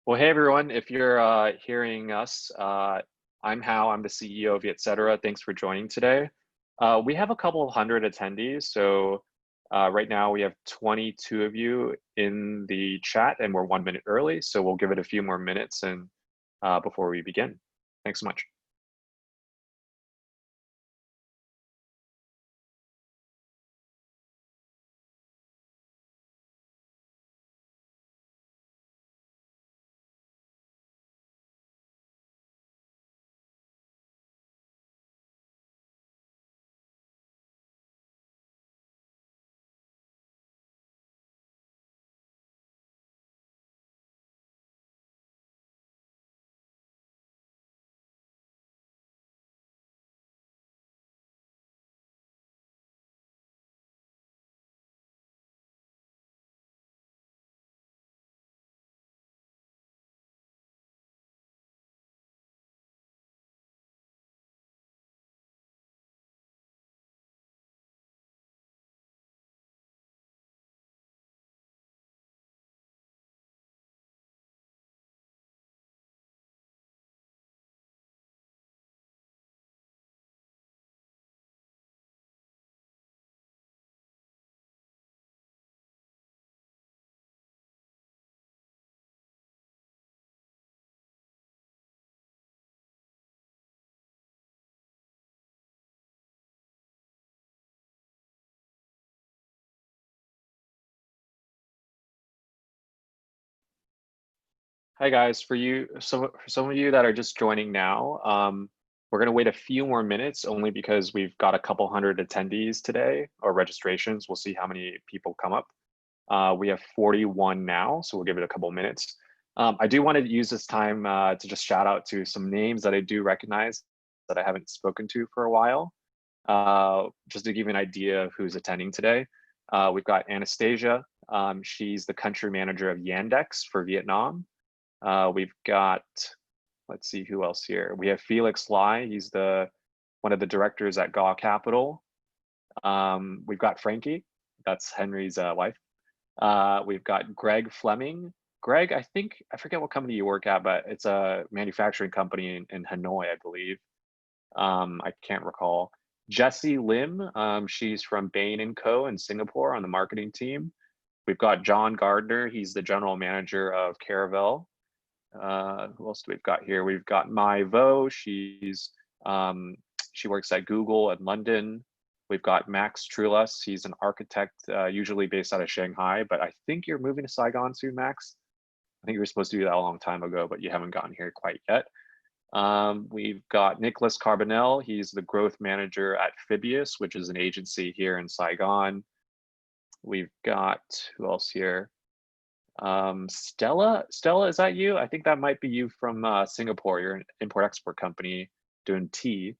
Well, hey everyone, if you're hearing us, I'm Hal, I'm the CEO of Yetcetera. Thanks for joining today. We have a couple of hundred attendees, so right now we have 22 of you in the chat and we're 1 minute early, so we'll give it a few more minutes and before we begin. Thanks so much. Hi guys, for some of you that are just joining now, we're gonna wait a few more minutes only because we've got a couple hundred attendees today or registrations. We'll see how many people come up. We have 41 now, so we'll give it a couple minutes. I do want to use this time to just shout out to some names that I do recognize that I haven't spoken to for a while, just to give you an idea of who's attending today. We've got Anastasia. She's the country manager of Yandex for Vietnam. We've got, let's see who else here. We have Felix Lai. He's the one of the directors at Gaw Capital. We've got Frankie. That's Henry's wife. We've got Greg Fleming. Greg, I forget what company you work at, but it's a manufacturing company in Hanoi, I believe. I can't recall. Jessie Lim, she's from Bain and Co. in Singapore on the marketing team. We've got John Gardner. He's the general manager of Caravel. Who else do we've got here? We've got Mai Vo. She works at Google in London. We've got Max Trulas. He's an architect, usually based out of Shanghai, but I think you're moving to Saigon soon, Max. I think you were supposed to do that a long time ago, but you haven't gotten here quite yet. We've got Nicholas Carbonell. He's the growth manager at Phibius, which is an agency here in Saigon. We've got, who else here? Stella, is that you? I think that might be you from Singapore. You're an import-export company doing tea.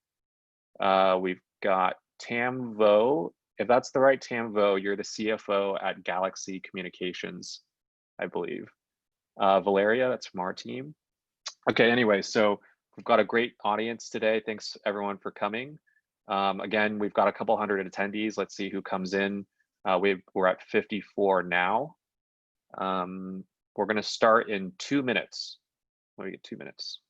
We've got Tam Vo. If that's the right Tam Vo, you're the CFO at Galaxy Communications, I believe. Valeria, that's from our team. Okay, anyway, so we've got a great audience today. Thanks everyone for coming. Again, we've got a couple hundred attendees. Let's see who comes in. We're at 54 now. We're going to start in 2 minutes. Let me get 2 minutes.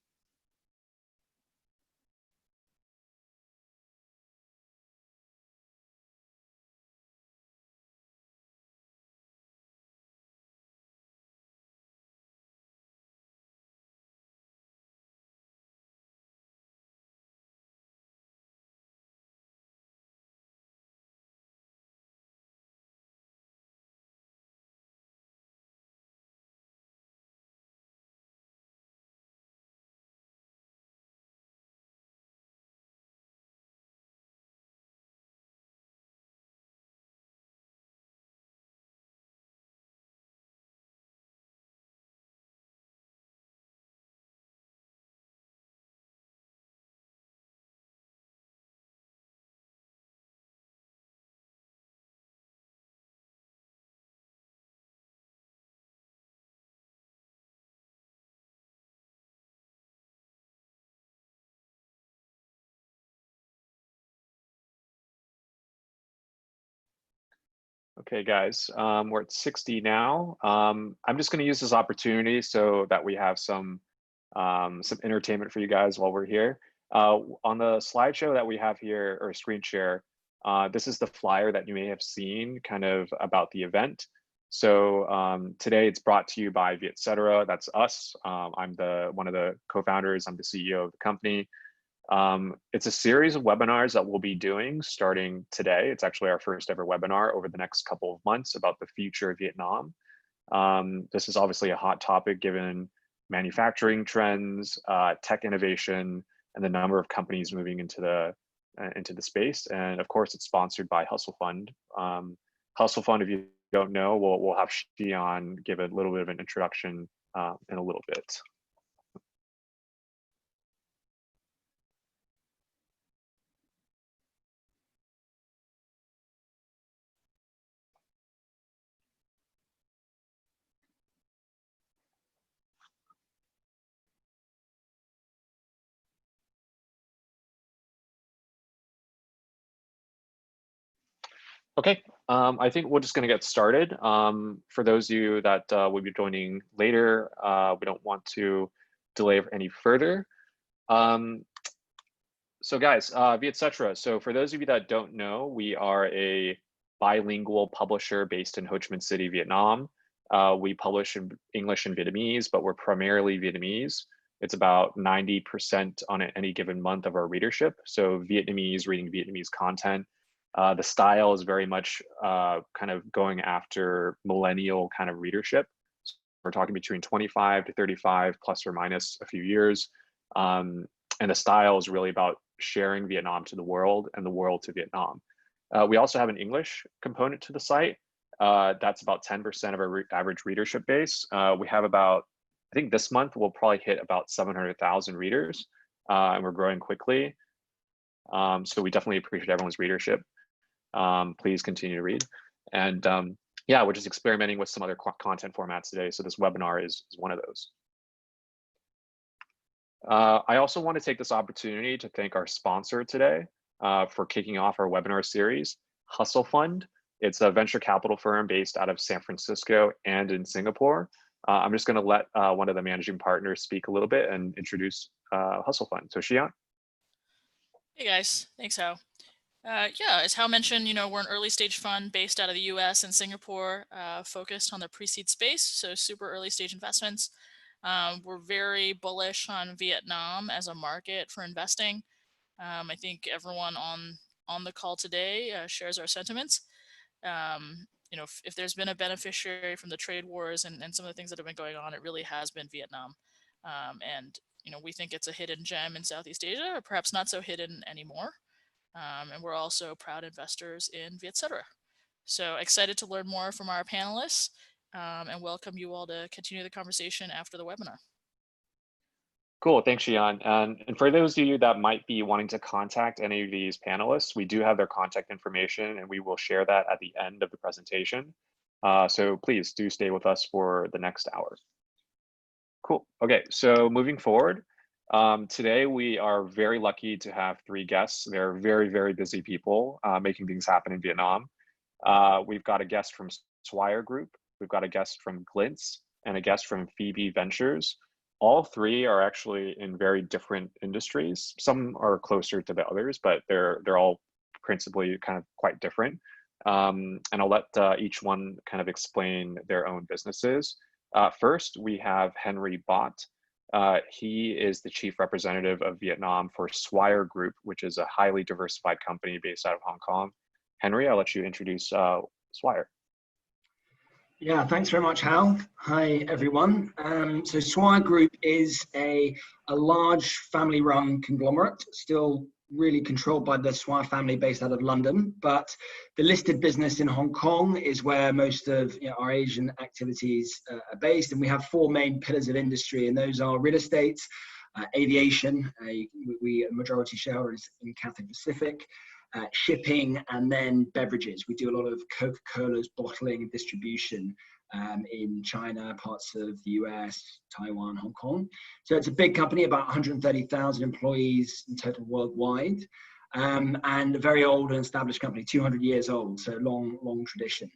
Okay, guys, we're at 60 now. I'm just going to use this opportunity so that we have some entertainment for you guys while we're here. On the slideshow that we have here, or screen share, this is the flyer that you may have seen kind of about the event. So today it's brought to you by Vietcetera. That's us. I'm one of the co-founders. I'm the CEO of the company. It's a series of webinars that we'll be doing starting today. It's actually our first ever webinar over the next couple of months about the future of Vietnam. This is obviously a hot topic given manufacturing trends, tech innovation, and the number of companies moving into the space. And of course, it's sponsored by Hustle Fund. Hustle Fund, if you don't know, we'll have Xian give a little bit of an introduction in a little bit. Okay, I think we're just going to get started. For those of you that will be joining later, we don't want to delay any further. So guys, Vietcetera. So for those of you that don't know, we are a bilingual publisher based in Ho Chi Minh City, Vietnam. We publish in English and Vietnamese, but we're primarily Vietnamese. It's about 90% on any given month of our readership. So Vietnamese, reading Vietnamese content. The style is very much kind of going after millennial kind of readership. So we're talking between 25 to 35 plus or minus a few years. And the style is really about sharing Vietnam to the world and the world to Vietnam. We also have an English component to the site. That's about 10% of our average readership base. We have about, I think this month we'll probably hit about 700,000 readers, and we're growing quickly. So we definitely appreciate everyone's readership. Please continue to read. And yeah, we're just experimenting with some other content formats today. So this webinar is one of those. I also want to take this opportunity to thank our sponsor today for kicking off our webinar series, Hustle Fund. It's a venture capital firm based out of San Francisco and in Singapore. I'm just going to let one of the managing partners speak a little bit and introduce Hustle Fund. So Xian. Hey guys, thanks Hao. Yeah, as Hao mentioned, we're an early stage fund based out of the US and Singapore, focused on the pre-seed space, so super early stage investments. We're very bullish on Vietnam as a market for investing. I think everyone on the call today shares our sentiments. If there's been a beneficiary from the trade wars and some of the things that have been going on, it really has been Vietnam. And we think it's a hidden gem in Southeast Asia, or perhaps not so hidden anymore. And we're also proud investors in Vietcetera. So excited to learn more from our panelists and welcome you all to continue the conversation after the webinar. Cool, thanks Xian. And for those of you that might be wanting to contact any of these panelists, we do have their contact information and we will share that at the end of the presentation. So please do stay with us for the next hour. Cool, okay, so moving forward, today we are very lucky to have 3 guests. They're very, very busy people making things happen in Vietnam. We've got a guest from Swire Group, we've got a guest from Glints, and a guest from Phoebe Ventures. All 3 are actually in very different industries. Some are closer to the others, but they're all principally kind of quite different. And I'll let each one kind of explain their own businesses. First, we have Henry Bott. He is the chief representative of Vietnam for Swire Group, which is a highly diversified company based out of Hong Kong. Henry, I'll let you introduce Swire. Yeah, thanks very much, Hal. Hi, everyone. So Swire Group is a large family-run conglomerate, still really controlled by the Swire family based out of London. But the listed business in Hong Kong is where most of our Asian activities are based. And we have 4 main pillars of industry, and those are real estate, aviation, we are majority shareholders in Cathay Pacific, shipping, and then beverages. We do a lot of Coca-Cola's bottling and distribution in China, parts of the US, Taiwan, Hong Kong. So it's a big company, about 130,000 employees in total worldwide, and a very old and established company, 200 years old, so long tradition.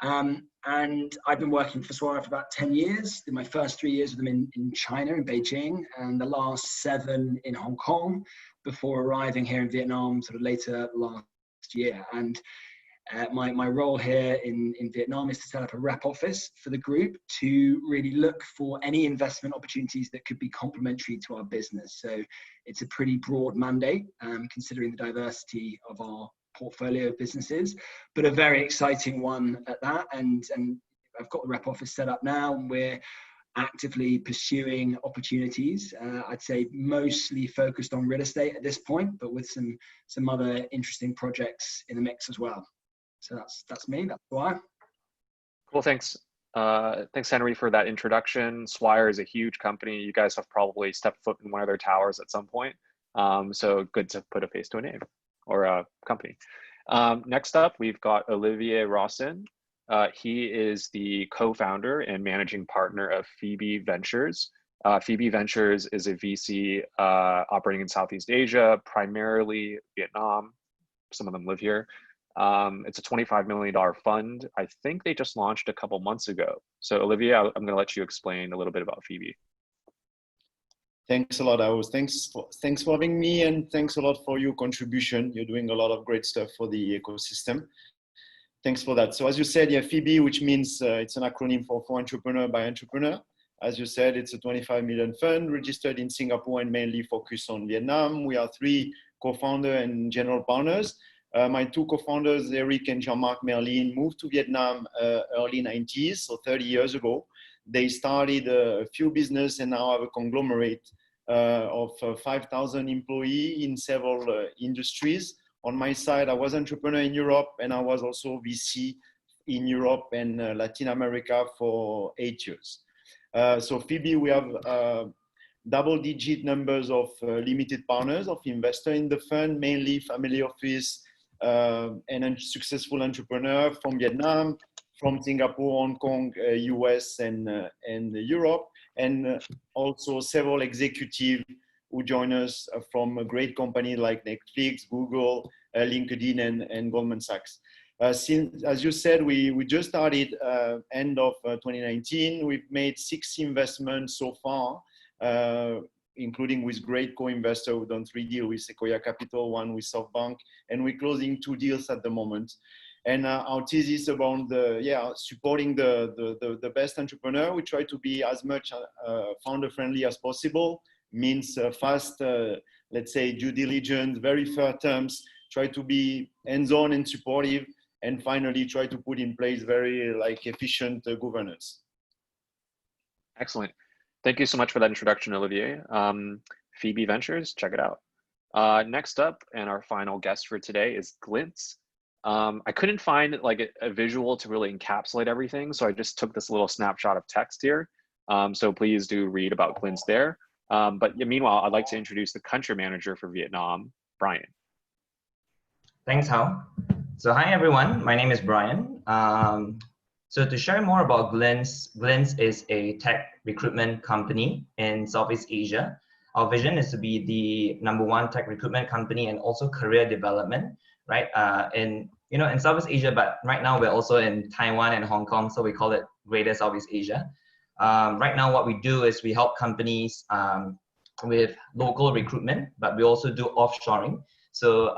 And I've been working for Swire for about 10 years. Did my first 3 years with them in China, in Beijing, and the last 7 in Hong Kong before arriving here in Vietnam sort of later last year. And my role here in Vietnam is to set up a rep office for the group to really look for any investment opportunities that could be complementary to our business. So it's a pretty broad mandate, considering the diversity of our portfolio of businesses, but a very exciting one at that. And I've got the rep office set up now, and we're actively pursuing opportunities. I'd say mostly focused on real estate at this point, but with some other interesting projects in the mix as well. So that's me. That's Swire. Cool. Thanks. Thanks, Henry, for that introduction. Swire is a huge company. You guys have probably stepped foot in one of their towers at some point. So good to put a face to a name or a company. Next up, we've got Olivier Rossin. He is the co-founder and managing partner of Phoebe Ventures. Phoebe Ventures is a VC operating in Southeast Asia, primarily Vietnam. Some of them live here. It's a $25 million fund. I think they just launched a couple months ago. So Olivier, I'm going to let you explain a little bit about Phoebe. Thanks a lot, Aus. Thanks for having me, and thanks a lot for your contribution. You're doing a lot of great stuff for the ecosystem. Thanks for that. So as you said, yeah, Phoebe, which means it's an acronym for entrepreneur by entrepreneur. As you said, it's a 25 million fund registered in Singapore and mainly focused on Vietnam. We are 3 co-founders and general partners. My 2 co-founders, Eric and Jean-Marc Merlin, moved to Vietnam early 90s, so 30 years ago. They started a few businesses and now have a conglomerate of 5,000 employees in several industries. On my side, I was entrepreneur in Europe, and I was also VC in Europe and Latin America for 8 years. So Phoebe, we have double-digit numbers of limited partners, of investors in the fund, mainly family office and a successful entrepreneur from Vietnam, from Singapore, Hong Kong, US, and Europe, and also several executives who join us from a great company like Netflix, Google, LinkedIn, and Goldman Sachs. Since, as you said, we just started end of 2019. We've made 6 investments so far, including with great co-investors. We've done 3 deals with Sequoia Capital, 1 with SoftBank, and we're closing 2 deals at the moment. And our thesis about supporting the best entrepreneur, we try to be as much founder friendly as possible. Means fast, let's say, due diligence, very fair terms, try to be hands-on and supportive, and finally try to put in place very efficient governance. Excellent. Thank you so much for that introduction, Olivier. Phoebe Ventures, check it out. Next up, and our final guest for today is Glints. I couldn't find a visual to really encapsulate everything, so I just took this little snapshot of text here. So please do read about Glints there. But meanwhile, I'd like to introduce the country manager for Vietnam, Brian. Thanks, Hao. So hi, everyone. My name is Brian. So to share more about Glints, Glints is a tech recruitment company in Southeast Asia. Our vision is to be the #1 tech recruitment company and also career development, right? In Southeast Asia, but right now we're also in Taiwan and Hong Kong, so we call it Greater Southeast Asia. Right now, what we do is we help companies with local recruitment, but we also do offshoring. So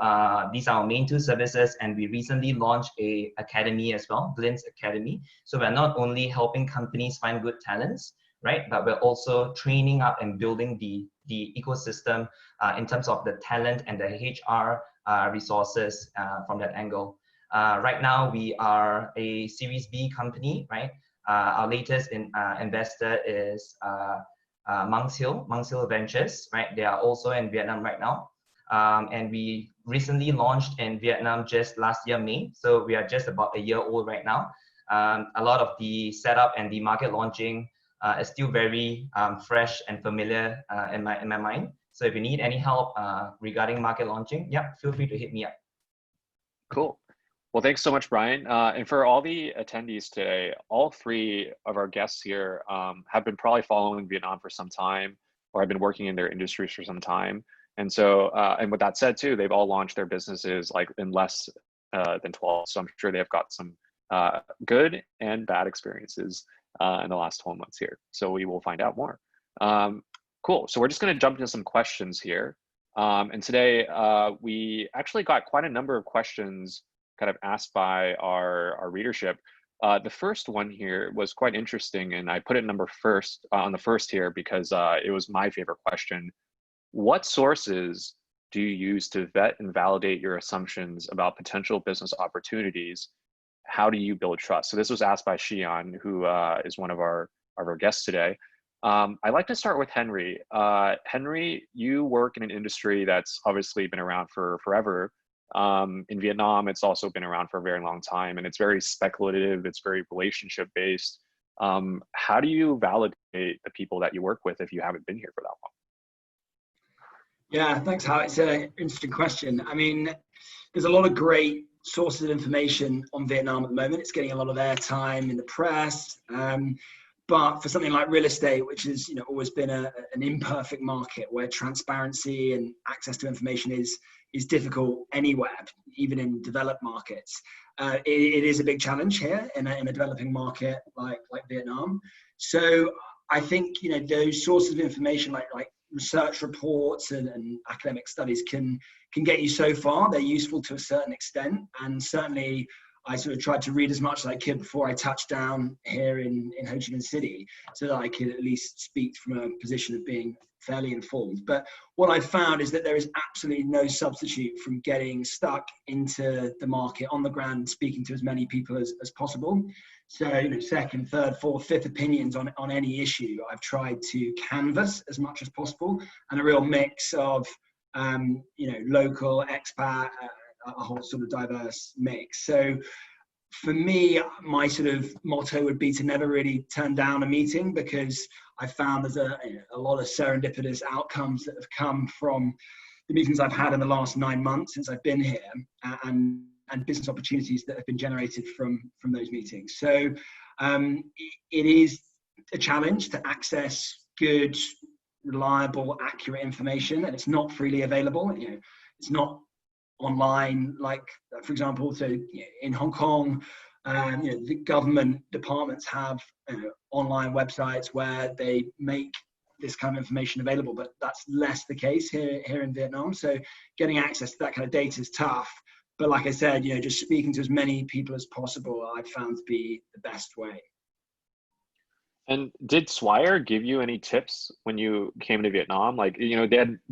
these are our main 2 services, and we recently launched a academy as well, Glints Academy. So we're not only helping companies find good talents, right, but we're also training up and building the ecosystem in terms of the talent and the HR resources from that angle. Right now, we are a Series B company, right? Our latest investor is Monks Hill Ventures, right? They are also in Vietnam right now. And we recently launched in Vietnam just last year, May. So we are just about a year old right now. A lot of the setup and the market launching is still very fresh and familiar in my mind. So if you need any help regarding market launching, yeah, feel free to hit me up. Cool. Well, thanks so much, Brian. And for all the attendees today, all 3 of our guests here have been probably following Vietnam for some time, or have been working in their industries for some time. And so, and with that said too, they've all launched their businesses in less than 12. So I'm sure they've got some good and bad experiences in the last 12 months here. So we will find out more. Cool. So we're just going to jump into some questions here. And today we actually got quite a number of questions kind of asked by our readership. The first one here was quite interesting, and I put it on the first here because it was my favorite question. What sources do you use to vet and validate your assumptions about potential business opportunities? How do you build trust? So this was asked by Xian, who is one of our guests today. I'd like to start with Henry. Henry, you work in an industry that's obviously been around for forever. In Vietnam, it's also been around for a very long time, and it's very speculative. It's very relationship based. How do you validate the people that you work with if you haven't been here for that long? Yeah, thanks, Hal. It's an interesting question. I mean, there's a lot of great sources of information on Vietnam at the moment. It's getting a lot of airtime in the press. But for something like real estate, which has always been an imperfect market where transparency and access to information is difficult anywhere, even in developed markets, it is a big challenge here in a developing market like Vietnam. So I think those sources of information like research reports and academic studies can get you so far. They're useful to a certain extent, and certainly I sort of tried to read as much as I could before I touched down here in Ho Chi Minh City, so that I could at least speak from a position of being fairly informed. But what I found is that there is absolutely no substitute from getting stuck into the market on the ground, speaking to as many people as possible. So, second, third, fourth, fifth opinions on any issue, I've tried to canvass as much as possible, and a real mix of, local, expat, a whole sort of diverse mix. So for me, my sort of motto would be to never really turn down a meeting, because I found there's a lot of serendipitous outcomes that have come from the meetings I've had in the last 9 months since I've been here, and business opportunities that have been generated from those meetings. So it is a challenge to access good, reliable, accurate information, and it's not freely available. It's not online, like, for example, so in Hong Kong, the government departments have online websites where they make this kind of information available, but that's less the case here in Vietnam. So getting access to that kind of data is tough. But like I said, just speaking to as many people as possible, I've found to be the best way. And did Swire give you any tips when you came to Vietnam? Like, they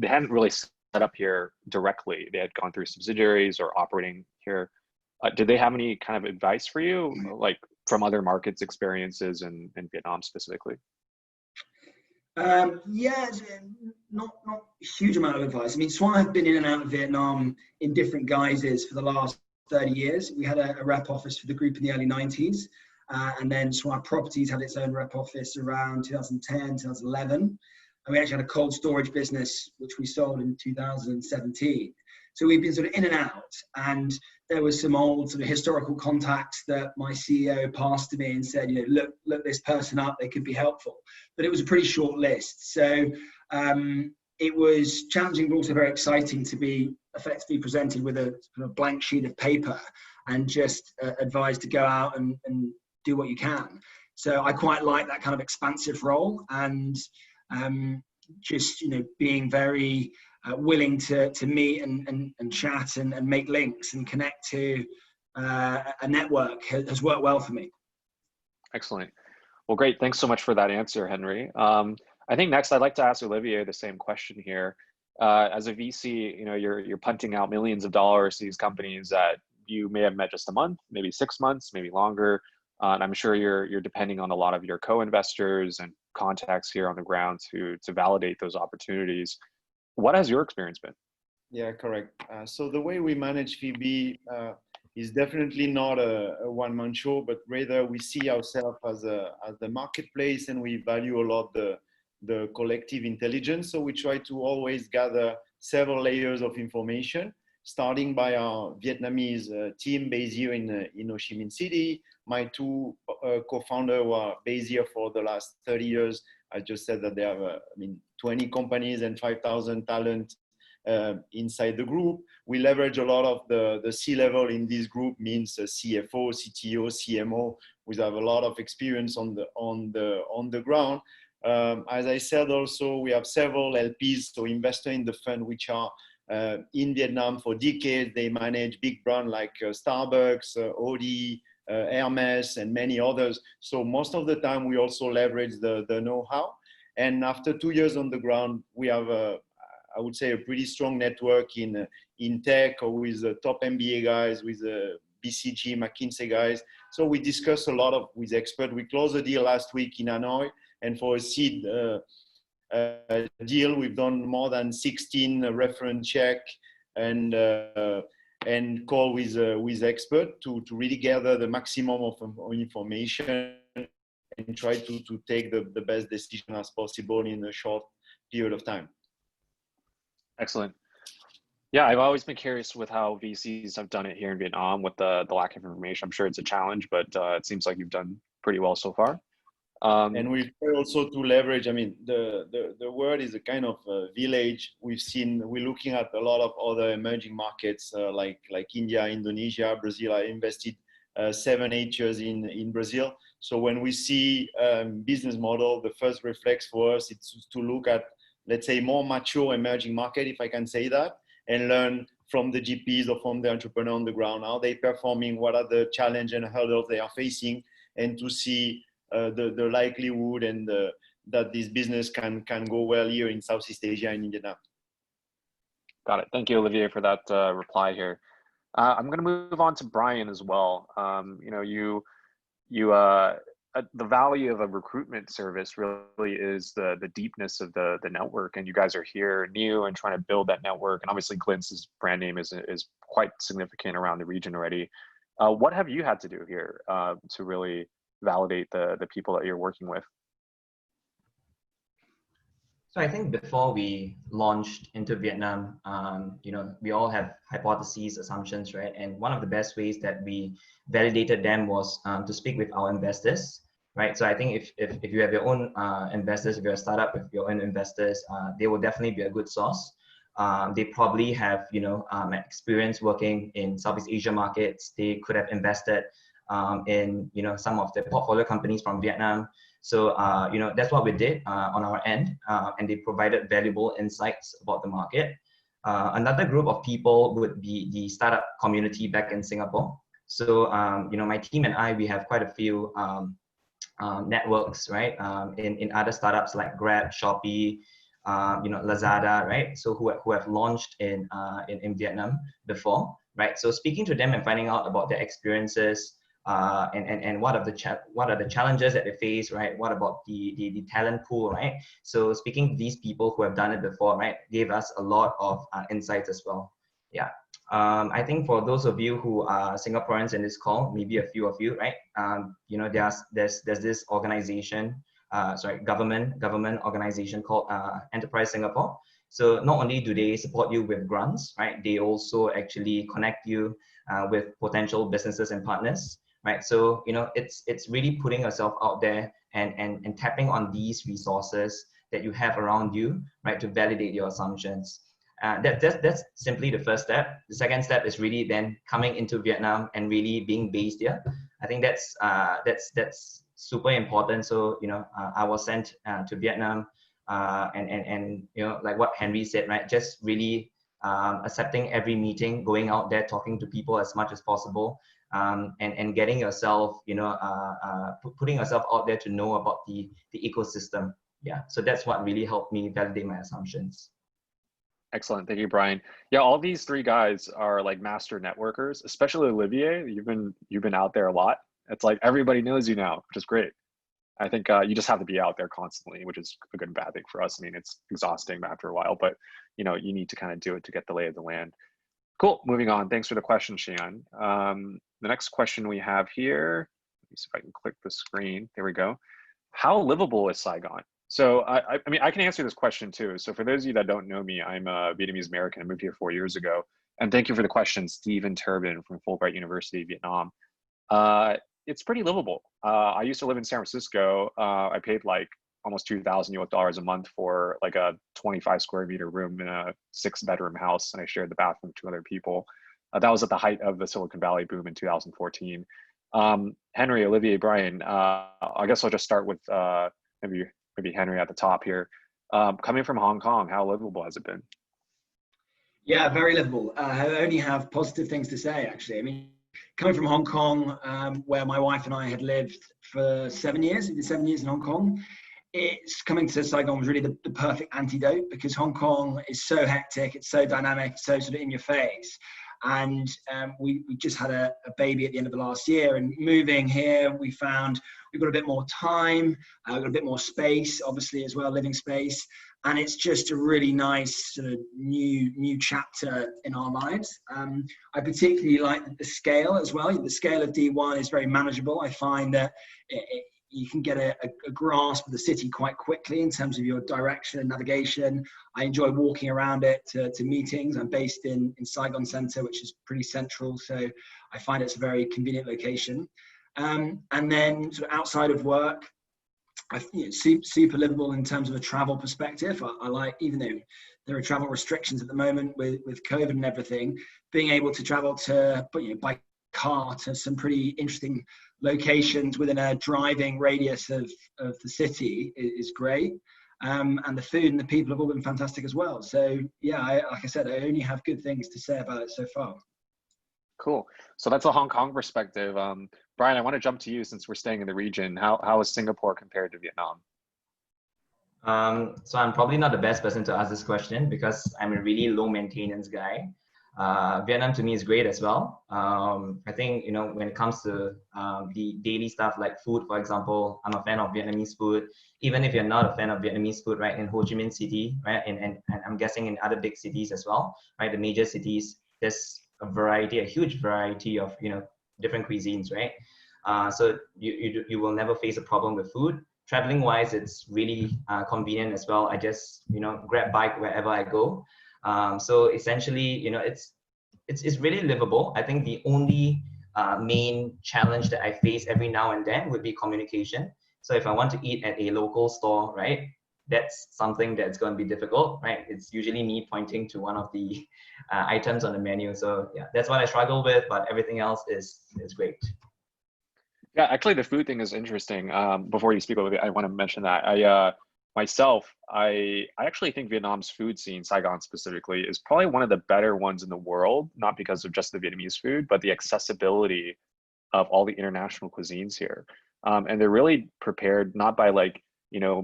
hadn't really set up here directly. They had gone through subsidiaries or operating here. Did they have any kind of advice for you, like from other markets experiences in Vietnam specifically? Yeah, not a huge amount of advice. I mean, Swire have been in and out of Vietnam in different guises for the last 30 years. We had a rep office for the group in the early 90s. And then Swire Properties had its own rep office around 2010, 2011. And we actually had a cold storage business, which we sold in 2017. So we've been sort of in and out. And there was some old sort of historical contacts that my CEO passed to me and said, look this person up, they could be helpful. But it was a pretty short list. So it was challenging, but also very exciting to be effectively presented with a sort of blank sheet of paper and just advised to go out and do what you can. So I quite like that kind of expansive role, and just being very willing to meet and chat and make links and connect to a network has worked well for me. Excellent. Well, great. Thanks so much for that answer, Henry. I think next I'd like to ask Olivier the same question here. As a VC, you're punting out millions of dollars to these companies that you may have met just a month, maybe 6 months, maybe longer. And I'm sure you're depending on a lot of your co-investors and contacts here on the ground to validate those opportunities. What has your experience been? Yeah, correct. So the way we manage Phoebe is definitely not a one-man show, but rather we see ourselves as the marketplace, and we value a lot the collective intelligence. So we try to always gather several layers of information, starting by our Vietnamese team based here in Ho Chi Minh City. My two co-founders who are based here for the last 30 years. I just said that they have 20 companies and 5,000 talent inside the group. We leverage a lot of the C-level in this group, means CFO, CTO, CMO, we have a lot of experience on the ground. As I said, also we have several LPs, so investor in the fund, which are in Vietnam for decades. They manage big brands like Starbucks, Audi, Hermes, and many others. So most of the time we also leverage the know-how. And after 2 years on the ground, we have I would say a pretty strong network in tech, or with the top MBA guys, with the BCG, McKinsey guys. So we discuss a lot with experts. We closed a deal last week in Hanoi, and for a seed deal, we've done more than 16 reference check and call with expert to really gather the maximum of information and try to take the best decision as possible in a short period of time. Excellent. Yeah, I've always been curious with how VCs have done it here in Vietnam with the lack of information. I'm sure it's a challenge, but it seems like you've done pretty well so far. And we try also to leverage, I mean, the world is a kind of village. We're looking at a lot of other emerging markets like India, Indonesia, Brazil. I invested 7-8 years in Brazil. So when we see business model, the first reflex for us is to look at, let's say, more mature emerging market, if I can say that, and learn from the GPs or from the entrepreneur on the ground. How they performing, what are the challenge and hurdles they are facing, and to see the likelihood and that this business can go well here in Southeast Asia and in Vietnam. Got it. Thank you, Olivier, for that reply here. I'm going to move on to Brian as well. You know, the value of a recruitment service really is the deepness of the network, and you guys are here new and trying to build that network. And obviously, Glints' brand name is quite significant around the region already. What have you had to do here to really validate the people that you're working with? So I think before we launched into Vietnam, you know, we all have hypotheses, assumptions, right? And one of the best ways that we validated them was to speak with our investors, right? So I think if you have your own investors, if you're a startup with your own investors, they will definitely be a good source. They probably have, you know, experience working in Southeast Asia markets. They could have invested in, you know, some of the portfolio companies from Vietnam. So, you know, that's what we did on our end, and they provided valuable insights about the market. Another group of people would be the startup community back in Singapore. So, you know, my team and I, we have quite a few networks, right, in other startups like Grab, Shopee, you know, Lazada, right? So who have launched in Vietnam before, right? So speaking to them and finding out about their experiences, and what are the challenges that they face, right? What about the talent pool, right? So speaking to these people who have done it before, right, gave us a lot of insights as well. Yeah. I think for those of you who are Singaporeans in this call, maybe a few of you, right? You know, there's this organization, government organization called Enterprise Singapore. So not only do they support you with grants, right? They also actually connect you with potential businesses and partners. Right, so you know it's really putting yourself out there and tapping on these resources that you have around you, right, to validate your assumptions. That's simply the first step. The second step is really then coming into Vietnam and really being based here. I think that's super important. So you know I was sent to Vietnam, and you know, like what Henry said, right, just really accepting every meeting, going out there, talking to people as much as possible. And getting yourself, you know, putting yourself out there to know about the ecosystem. Yeah, so that's what really helped me validate my assumptions. Excellent, thank you, Brian. Yeah, all these three guys are like master networkers, especially Olivier. You've been out there a lot. It's like everybody knows you now, which is great. I think you just have to be out there constantly, which is a good and bad thing for us. I mean, it's exhausting after a while, but you know, you need to kind of do it to get the lay of the land. Cool, moving on. Thanks for the question, Xian. The next question we have here, let me see if I can click the screen. There we go. How livable is Saigon? So I mean, I can answer this question too. So for those of you that don't know me, I'm a Vietnamese American. I moved here 4 years ago. And thank you for the question, Stephen Turbin from Fulbright University, Vietnam. It's pretty livable. I used to live in San Francisco. I paid like almost 2,000 US dollars a month for like a 25 square meter room in a 6-bedroom house, and I shared the bathroom with 2 other people. That was at the height of the Silicon Valley boom in 2014. Henry, Olivier, Brian, I guess I'll just start with maybe Henry at the top here. Coming from Hong Kong, how livable has it been? Yeah, very livable. I only have positive things to say, actually. I mean, coming from Hong Kong, where my wife and I had lived for 7 years, we did 7 years in Hong Kong. It's coming to Saigon was really the perfect antidote, because Hong Kong is so hectic, it's so dynamic, it's so sort of in your face. And we just had a baby at the end of the last year, and moving here, we found we've got a bit more time, we've got a bit more space, obviously, as well, living space. And it's just a really nice sort of new chapter in our lives. I particularly like the scale as well. The scale of D1 is very manageable. I find that you can get a grasp of the city quite quickly in terms of your direction and navigation. I enjoy walking around it to meetings. I'm based in Saigon Center, which is pretty central, so I find it's a very convenient location. And then sort of outside of work, super livable in terms of a travel perspective. I like, even though there are travel restrictions at the moment with COVID and everything, being able to travel by car to some pretty interesting locations within a driving radius of the city is great. And the food and the people have all been fantastic as well. So yeah, like I said, I only have good things to say about it so far. Cool. So that's a Hong Kong perspective. Brian, I want to jump to you since we're staying in the region. How is Singapore compared to Vietnam? So I'm probably not the best person to ask this question, because I'm a really low maintenance guy. Vietnam to me is great as well. I think, when it comes to the daily stuff like food, for example, I'm a fan of Vietnamese food. Even if you're not a fan of Vietnamese food, right, in Ho Chi Minh City, right, and I'm guessing in other big cities as well, right, the major cities, there's a huge variety of, different cuisines, right? So you will never face a problem with food. Traveling wise, it's really convenient as well. I just, grab bike wherever I go. So essentially, it's really livable. I think the only main challenge that I face every now and then would be communication. So if I want to eat at a local store, right, that's something that's going to be difficult, right? It's usually me pointing to one of the items on the menu. So yeah, that's what I struggle with, but everything else is great. Yeah, actually, the food thing is interesting. Before you speak about it, I want to mention that I actually think Vietnam's food scene, Saigon specifically, is probably one of the better ones in the world, not because of just the Vietnamese food, but the accessibility of all the international cuisines here. And they're really prepared, not by $1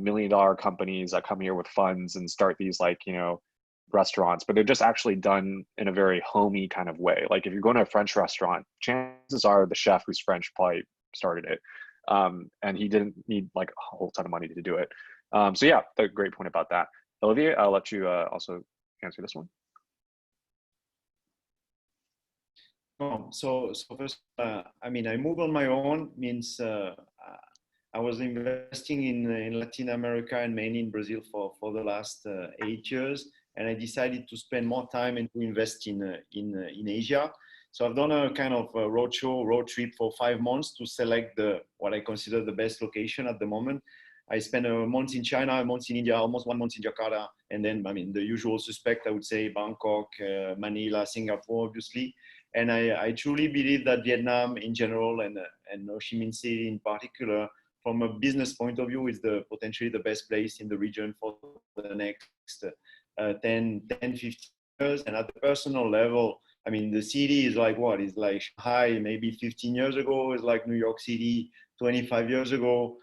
million companies that come here with funds and start these restaurants, but they're just actually done in a very homey kind of way. Like if you're going to a French restaurant, chances are the chef who's French probably started it. And he didn't need a whole ton of money to do it. So yeah, a great point about that. Olivier, I'll let you also answer this one. So first, I moved on my own, means I was investing in Latin America and mainly in Brazil for the last 8 years, and I decided to spend more time and to invest in Asia. So I've done a kind of a road trip for 5 months to select what I consider the best location at the moment. I spent a month in China, a month in India, almost 1 month in Jakarta, and then the usual suspect, I would say Bangkok, Manila, Singapore, obviously. And I truly believe that Vietnam in general and Ho Chi Minh City in particular, from a business point of view, is potentially the best place in the region for the next 10, 15 years. And at the personal level, the city is like what? It's like Shanghai maybe 15 years ago, it's like New York City 25 years ago.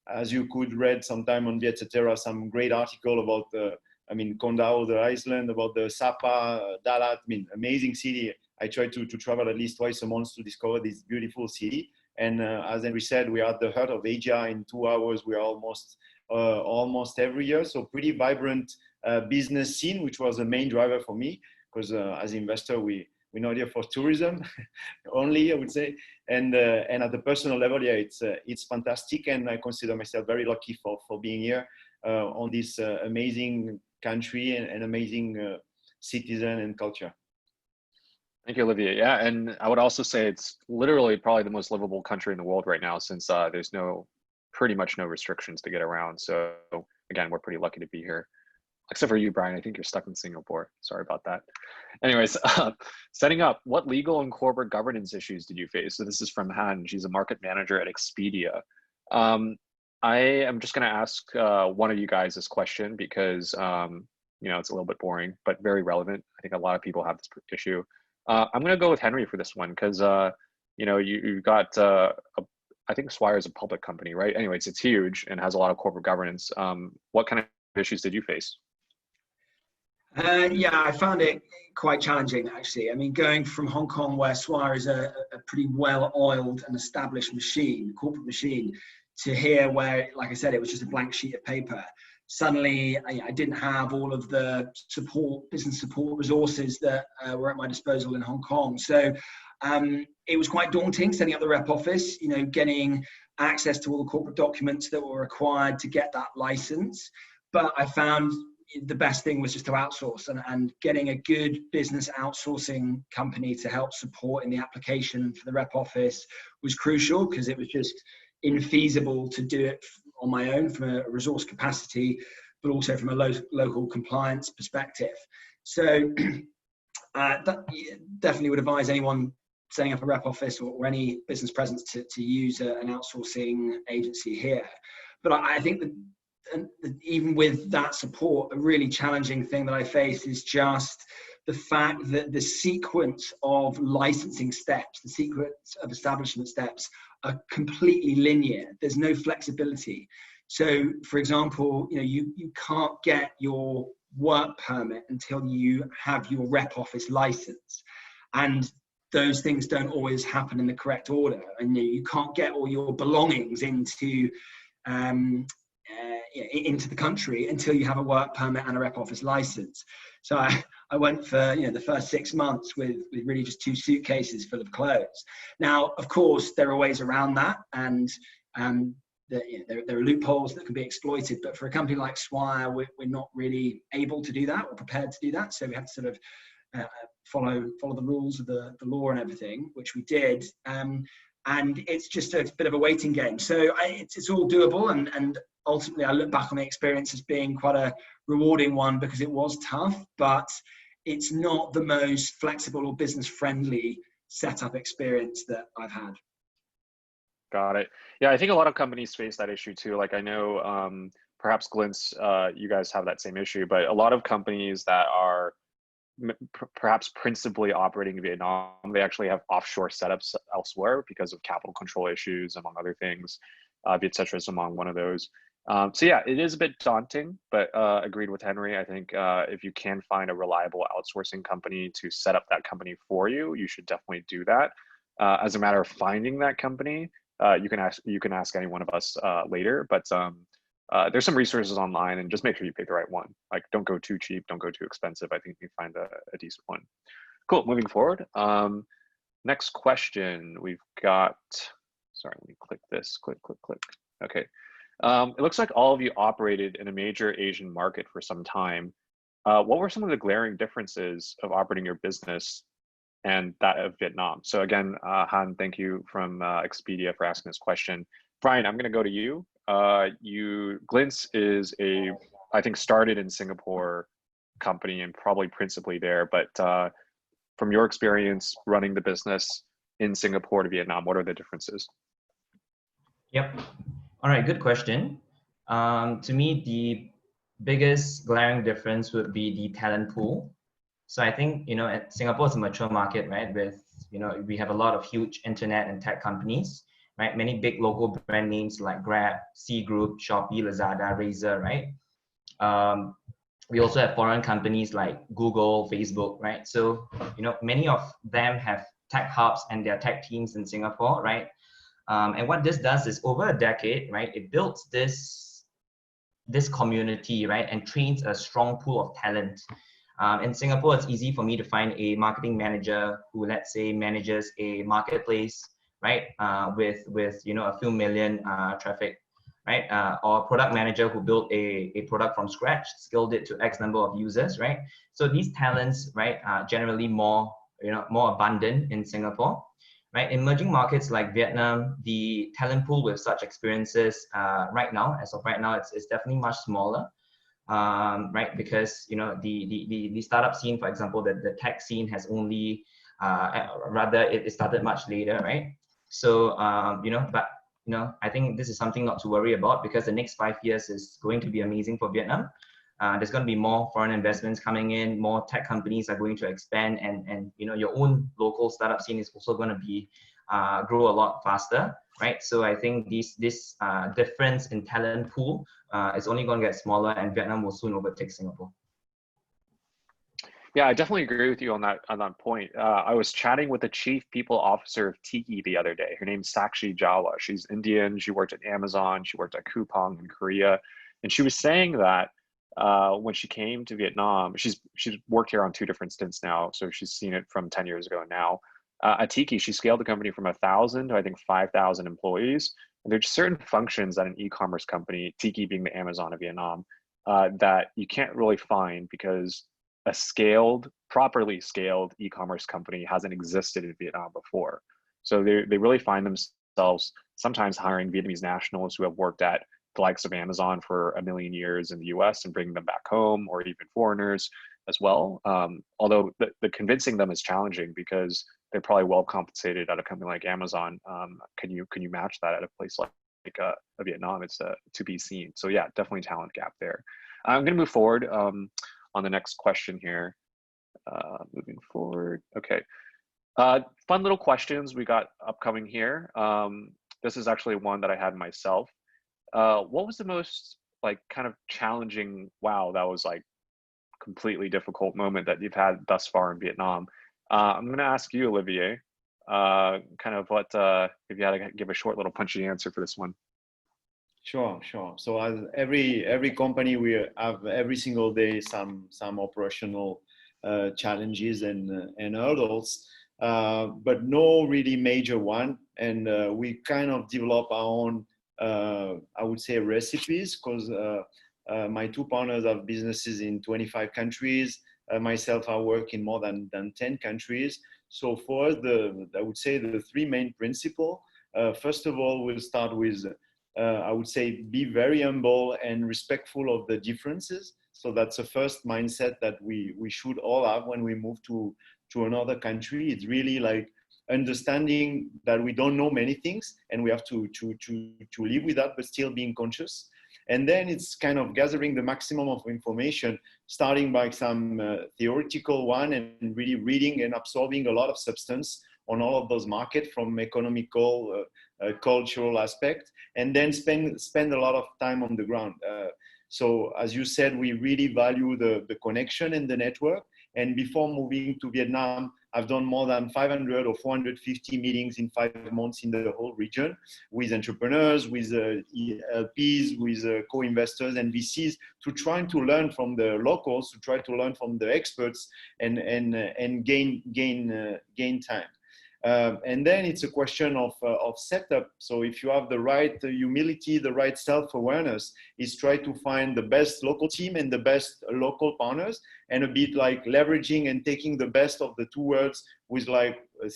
As you could read sometime on Vietcetera, some great article about Con Dao, the Iceland, about the Sapa, Dalat, amazing city. I try to travel at least twice a month to discover this beautiful city. And as Henry said, we are at the heart of Asia. In 2 hours, we are almost every year. So pretty vibrant business scene, which was the main driver for me, because as an investor, we're not here for tourism only, I would say. And at the personal level, yeah, it's fantastic. And I consider myself very lucky for being here on this amazing country and amazing citizen and culture. Thank you, Olivier. Yeah, and I would also say it's literally probably the most livable country in the world right now, since there's no pretty much no restrictions to get around. So again, we're pretty lucky to be here. Except for you, Brian. I think you're stuck in Singapore. Sorry about that. Anyways, setting up, what legal and corporate governance issues did you face? So this is from Han. She's a market manager at Expedia. I am just going to ask one of you guys this question because you know, it's a little bit boring, but very relevant. I think a lot of people have this issue. I'm going to go with Henry for this one because you know, you got I think Swire is a public company, right? Anyways, it's huge and has a lot of corporate governance. What kind of issues did you face? Yeah, I found it quite challenging, actually. I mean, going from Hong Kong, where Swire is a pretty well-oiled and established machine, corporate machine, to here where, like I said, it was just a blank sheet of paper. Suddenly, I didn't have all of the business support resources that were at my disposal in Hong Kong. So it was quite daunting setting up the rep office, you know, getting access to all the corporate documents that were required to get that license. But I found the best thing was just to outsource, and getting a good business outsourcing company to help support in the application for the rep office was crucial, because it was just infeasible to do it on my own from a resource capacity, but also from a local compliance perspective. So that definitely would advise anyone setting up a rep office or any business presence to use an outsourcing agency here. But I think that, and even with that support, a really challenging thing that I face is just the fact that the sequence of licensing steps, the sequence of establishment steps are completely linear. There's no flexibility. So, for example, you know, you can't get your work permit until you have your rep office license. And those things don't always happen in the correct order. And you can't get all your belongings into the country until you have a work permit and a rep office license. So I went for, you know, the first 6 months with really just 2 suitcases full of clothes. Now, of course, there are ways around that, and there are loopholes that can be exploited. But for a company like Swire, we're not really able to do that or prepared to do that. So we have to sort of follow the rules of the law and everything, which we did. And it's just a bit of a waiting game. So it's all doable, and ultimately I look back on the experience as being quite a rewarding one, because it was tough, but it's not the most flexible or business friendly setup experience that I've had. Got it. Yeah, I think a lot of companies face that issue too. Like I know perhaps Glints, you guys have that same issue, but a lot of companies that are perhaps principally operating in Vietnam, they actually have offshore setups elsewhere because of capital control issues, among other things. Vietcetera is among one of those. So yeah, it is a bit daunting, but agreed with Henry. I think if you can find a reliable outsourcing company to set up that company for you, you should definitely do that. As a matter of finding that company, you can ask any one of us later, but there's some resources online, and just make sure you pick the right one. Like, don't go too cheap, don't go too expensive. I think you find a decent one. Cool, moving forward. Next question, we've got, sorry, let me click this, click. Okay, it looks like all of you operated in a major Asian market for some time. What were some of the glaring differences of operating your business and that of Vietnam? So again, Han, thank you from Expedia for asking this question. Brian, I'm gonna go to you. Glints is I think started in Singapore company and probably principally there, but from your experience running the business in Singapore to Vietnam, what are the differences? Yep. All right, good question. To me, the biggest glaring difference would be the talent pool. So I think, you know, Singapore is a mature market, right? With, you know, we have a lot of huge internet and tech companies, right? Many big local brand names like Grab, C Group, Shopee, Lazada, Razer, right? We also have foreign companies like Google, Facebook, right? So, you know, many of them have tech hubs and their tech teams in Singapore, right? And what this does is, over a decade, right, it builds this community, right, and trains a strong pool of talent. In Singapore, it's easy for me to find a marketing manager who, let's say, manages a marketplace, right, with you know, a few million traffic, right, or a product manager who built a product from scratch, scaled it to X number of users, right. So these talents, right, are generally more abundant in Singapore. right? Emerging markets like Vietnam, the talent pool with such experiences right now, as of right now, it's definitely much smaller. Right? Because the startup scene, for example, the tech scene has only rather it started much later, right? So I think this is something not to worry about, because the next 5 years is going to be amazing for Vietnam. There's going to be more foreign investments coming in, more tech companies are going to expand, and your own local startup scene is also going to be grow a lot faster, right? So I think this difference in talent pool is only going to get smaller, and Vietnam will soon overtake Singapore. Yeah, I definitely agree with you on that point. I was chatting with the chief people officer of Tiki the other day. Her name's Sakshi Jawla. She's Indian. She worked at Amazon. She worked at Coupang in Korea, and she was saying that when she came to Vietnam, she's worked here on 2 different stints now, so she's seen it from 10 years ago now. At Tiki, she scaled the company from 1,000 to I think 5,000 employees. And there's certain functions at an e-commerce company, Tiki being the Amazon of Vietnam, that you can't really find because a properly scaled e-commerce company hasn't existed in Vietnam before. So they really find themselves sometimes hiring Vietnamese nationals who have worked at the likes of Amazon for 1 million years in the US and bringing them back home, or even foreigners as well. Although the convincing them is challenging because they're probably well compensated at a company like Amazon. Can you match that at a place like Vietnam? It's to be seen. So yeah, definitely talent gap there. I'm going to move forward on the next question here. Moving forward. Okay. Fun little questions we got upcoming here. This is actually one that I had myself. What was the most kind of challenging, wow, that was completely difficult moment that you've had thus far in Vietnam? I'm going to ask you, Olivier, kind of what, if you had to give a short little punchy answer for this one. Sure. So as every company, we have every single day some operational challenges and hurdles, but no really major one. And we kind of develop our own, I would say, recipes, because my 2 partners have businesses in 25 countries. Myself, I work in more than 10 countries. So for us, I would say the 3 main principles. First of all, we'll start with, I would say, be very humble and respectful of the differences. So that's the first mindset that we should all have when we move to another country. It's really understanding that we don't know many things, and we have to live with that, but still being conscious. And then it's kind of gathering the maximum of information, starting by some theoretical one, and really reading and absorbing a lot of substance on all of those markets, from economical, cultural aspect, and then spend a lot of time on the ground. So as you said, we really value the connection and the network. And before moving to Vietnam, I've done more than 500 or 450 meetings in 5 months in the whole region with entrepreneurs, with LPs, with co-investors and VCs, to try to learn from the locals, to try to learn from the experts, and gain time. And then it's a question of setup. So if you have the right humility, the right self-awareness, is try to find the best local team and the best local partners, and a bit leveraging and taking the best of the 2 worlds, with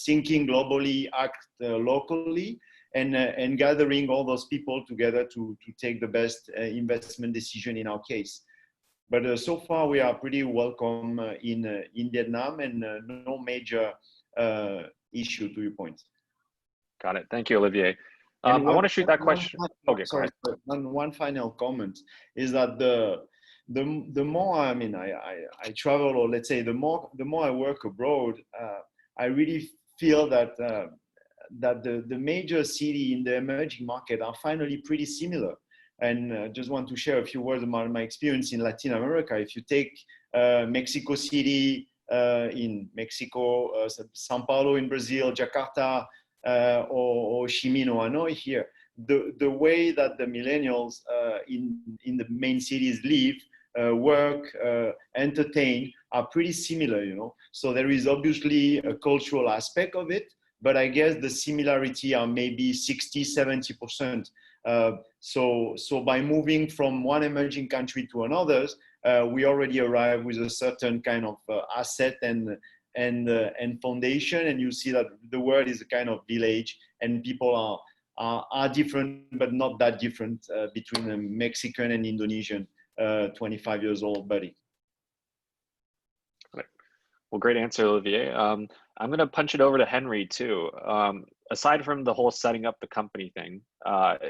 thinking globally, act locally, and gathering all those people together to take the best investment decision in our case. But so far we are pretty welcome in Vietnam, and no major issue, to your point. Got it. Thank you, Olivier. I want to shoot that question. Okay, sorry. One final comment is that the more I travel, or let's say the more I work abroad, I really feel that the major city in the emerging market are finally pretty similar. And just want to share a few words about my experience in Latin America. If you take Mexico City, in Mexico, Sao Paulo in Brazil, Jakarta, or Ho Chi Minh or Hanoi here, the way that the millennials in the main cities live, work, entertain, are pretty similar, So there is obviously a cultural aspect of it, but I guess the similarity are maybe 60-70%. So by moving from one emerging country to another, we already arrive with a certain kind of asset and and foundation, and you see that the world is a kind of village, and people are different, but not that different between a Mexican and Indonesian 25 years old buddy. Well, great answer, Olivier. I'm going to punch it over to Henry too. Aside from the whole setting up the company thing,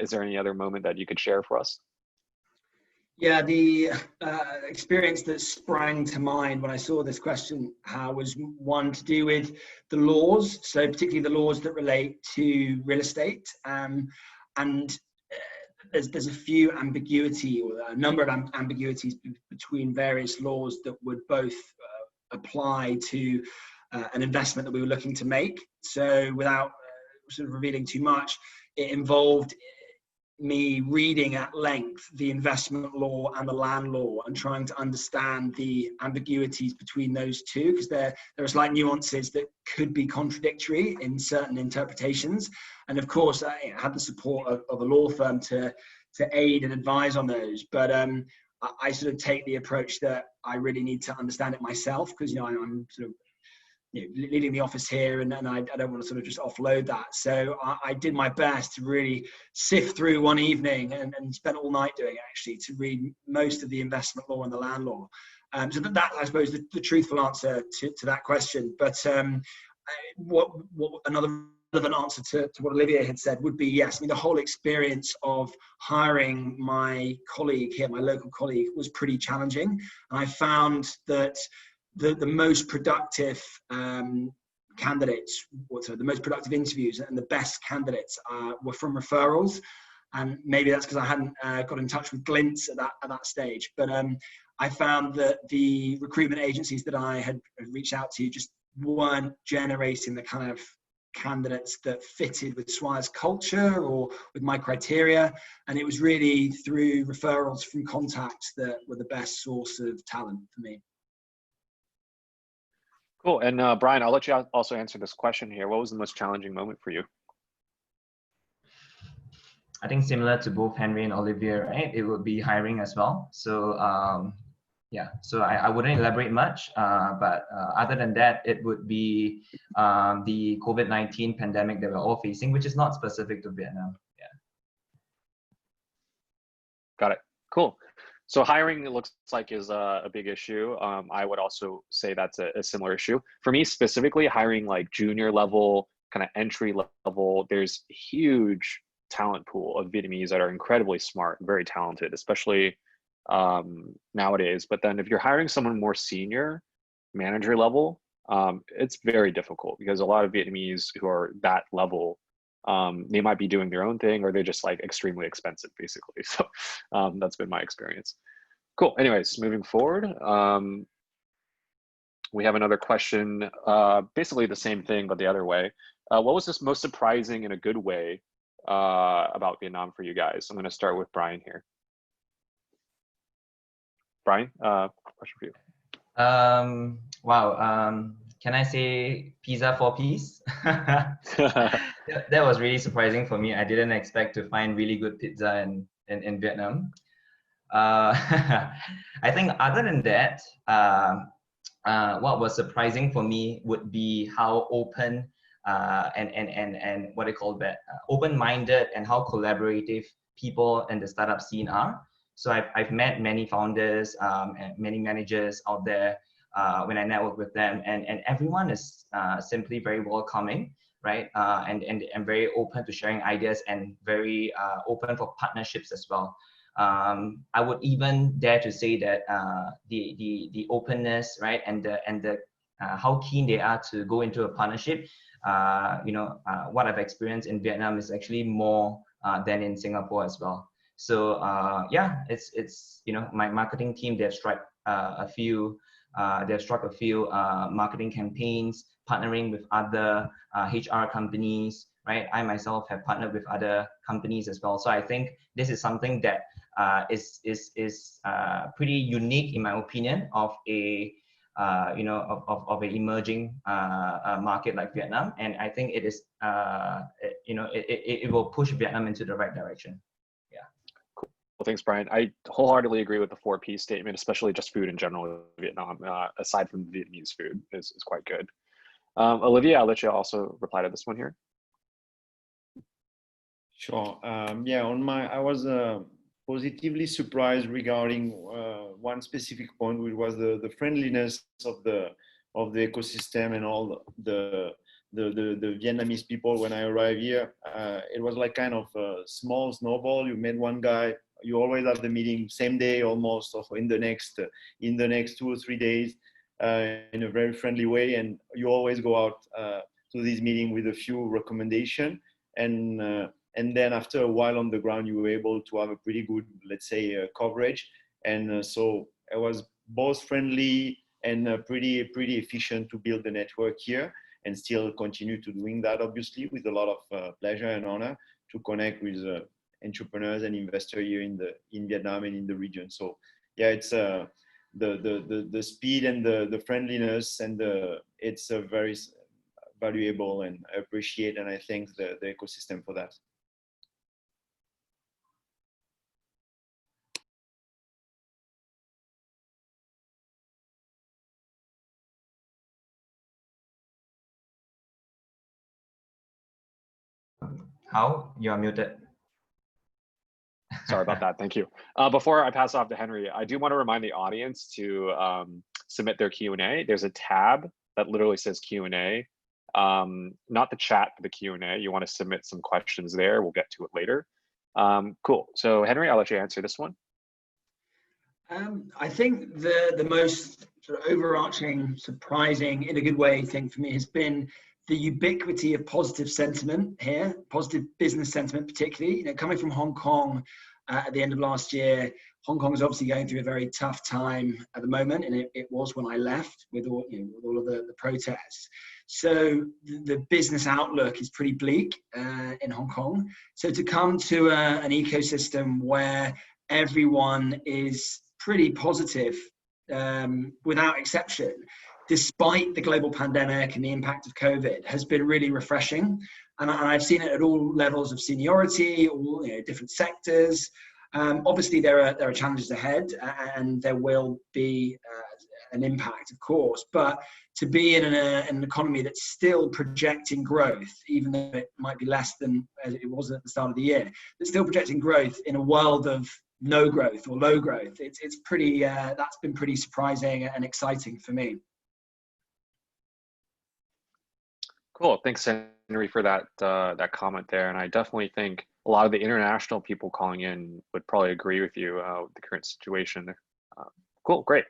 is there any other moment that you could share for us? Yeah, the experience that sprang to mind when I saw this question was one to do with the laws, so particularly the laws that relate to real estate. And there's a few ambiguity, or a number of ambiguities between various laws that would both apply to an investment that we were looking to make. So without sort of revealing too much, it involved me reading at length the investment law and the land law and trying to understand the ambiguities between those two, because there are slight nuances that could be contradictory in certain interpretations. And of course, I had the support of a law firm to aid and advise on those. But I sort of take the approach that I really need to understand it myself, because I'm sort of leading the office here, and I don't want to sort of just offload that. So I did my best to really sift through one evening and spent all night doing it, actually, to read most of the investment law and the land law. So that I suppose, the truthful answer to that question. But what another relevant answer to what Olivier had said would be, yes, I mean, the whole experience of hiring my colleague here, my local colleague, was pretty challenging. And I found that the most productive candidates, the most productive interviews and the best candidates were from referrals. And maybe that's because I hadn't got in touch with Glintz at that stage. But I found that the recruitment agencies that I had reached out to just weren't generating the kind of candidates that fitted with Swire's culture or with my criteria. And it was really through referrals from contacts that were the best source of talent for me. Cool. And Brian, I'll let you also answer this question here. What was the most challenging moment for you? I think similar to both Henry and Olivier, right? It would be hiring as well. So yeah, so I wouldn't elaborate much, but other than that, it would be the COVID-19 pandemic that we're all facing, which is not specific to Vietnam. Yeah. Got it. Cool. So hiring, it looks like, is a big issue. I would also say that's a similar issue. For me specifically, hiring like junior level, kind of entry level, there's huge talent pool of Vietnamese that are incredibly smart, very talented, especially nowadays. But then if you're hiring someone more senior, manager level, it's very difficult, because a lot of Vietnamese who are that level, they might be doing their own thing, or they're just like extremely expensive, basically. So that's been my experience. Cool. Anyways, moving forward, we have another question, basically the same thing, but the other way. What was this most surprising in a good way about Vietnam for you guys? I'm going to start with Brian here. Brian, question for you. Wow. Can I say pizza for peace? That was really surprising for me. I didn't expect to find really good pizza in Vietnam. I think other than that, what was surprising for me would be how open and what they call that, open-minded, and how collaborative people in the startup scene are. So I've met many founders and many managers out there when I network with them, and everyone is simply very welcoming, right? And very open to sharing ideas, and very open for partnerships as well. I would even dare to say that the openness, right, and the how keen they are to go into a partnership. What I've experienced in Vietnam is actually more than in Singapore as well. So yeah, it's my marketing team, they've struck a few marketing campaigns, partnering with other HR companies, right? I myself have partnered with other companies as well. So I think this is something that is pretty unique, in my opinion, of a of an emerging market like Vietnam. And I think it is it will push Vietnam into the right direction. Yeah. Cool. thanks, Brian. I wholeheartedly agree with the 4P statement, especially just food in general in Vietnam, aside from Vietnamese food is quite good. Olivia, I'll let you also reply to this one here. Sure. Yeah, I was positively surprised regarding one specific point, which was the friendliness of the ecosystem and all the Vietnamese people when I arrived here. It was like kind of a small snowball. You met one guy, you always have the meeting same day almost, or in the next 2 or 3 days, in a very friendly way, and you always go out to this meeting with a few recommendations, and then after a while on the ground, you were able to have a pretty good, let's say, coverage. And so it was both friendly and pretty efficient to build the network here, and still continue to doing that, obviously, with a lot of pleasure and honor to connect with entrepreneurs and investors here in Vietnam and in the region. So yeah, it's the speed and the friendliness, and it's a very valuable, and I appreciate, and I thank the ecosystem for that. Hao, you are muted. Sorry about that. Thank you. Before I pass off to Henry, I do want to remind the audience to submit their Q&A. There's a tab that literally says Q&A, not the chat, but the Q&A. You want to submit some questions there. We'll get to it later. Cool. So Henry, I'll let you answer this one. I think the most sort of overarching, surprising, in a good way thing for me has been the ubiquity of positive sentiment here, positive business sentiment particularly. You know, coming from Hong Kong at the end of last year, Hong Kong is obviously going through a very tough time at the moment, and it was when I left with all, you know, with all of the protests. So the business outlook is pretty bleak in Hong Kong. So to come to an ecosystem where everyone is pretty positive without exception, despite the global pandemic and the impact of COVID, has been really refreshing. And I've seen it at all levels of seniority, all, you know, different sectors. Obviously, there are challenges ahead, and there will be an impact, of course. But to be in an economy that's still projecting growth, even though it might be less than as it was at the start of the year, it's still projecting growth in a world of no growth or low growth. It's pretty. That's been pretty surprising and exciting for me. Cool. Thanks, Henry, for that comment there. And I definitely think a lot of the international people calling in would probably agree with you with the current situation. Cool. Great.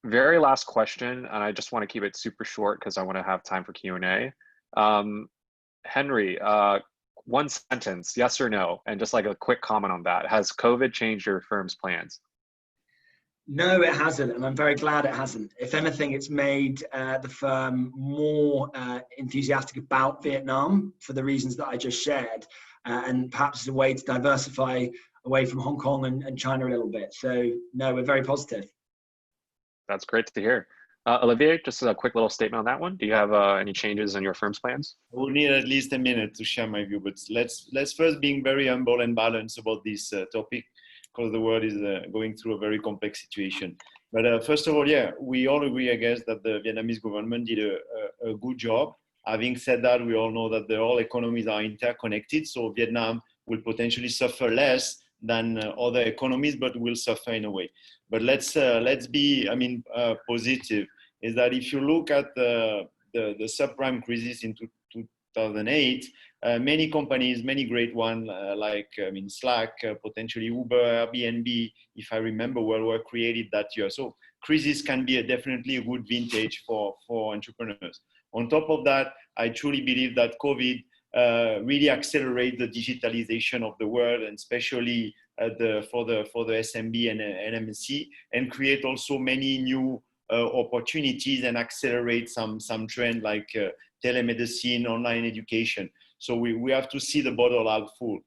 Very last question, and I just want to keep it super short because I want to have time for Q&A. Henry, one sentence, yes or no, and just like a quick comment on that. Has COVID changed your firm's plans? No, it hasn't, and I'm very glad it hasn't. If anything, it's made the firm more enthusiastic about Vietnam for the reasons that I just shared, and perhaps as a way to diversify away from Hong Kong and China a little bit. So no, we're very positive. That's great to hear. Olivier, just a quick little statement on that one. Do you have any changes in your firm's plans? We'll need at least a minute to share my view, but let's first being very humble and balanced about this topic, because the world is going through a very complex situation. But first of all, yeah, we all agree, I guess, that the Vietnamese government did a good job. Having said that, we all know that the whole economies are interconnected, so Vietnam will potentially suffer less than other economies, but will suffer in a way. But let's be, positive. Is that if you look at the subprime crisis in 2008, many companies, many great ones Slack, potentially Uber, Airbnb, if I remember well, were created that year. So crisis can be definitely a good vintage for entrepreneurs. On top of that, I truly believe that COVID really accelerate the digitalization of the world, and especially for the SMB and MNC, and create also many new opportunities and accelerate some trend like telemedicine, online education. So we have to see the bottle half full.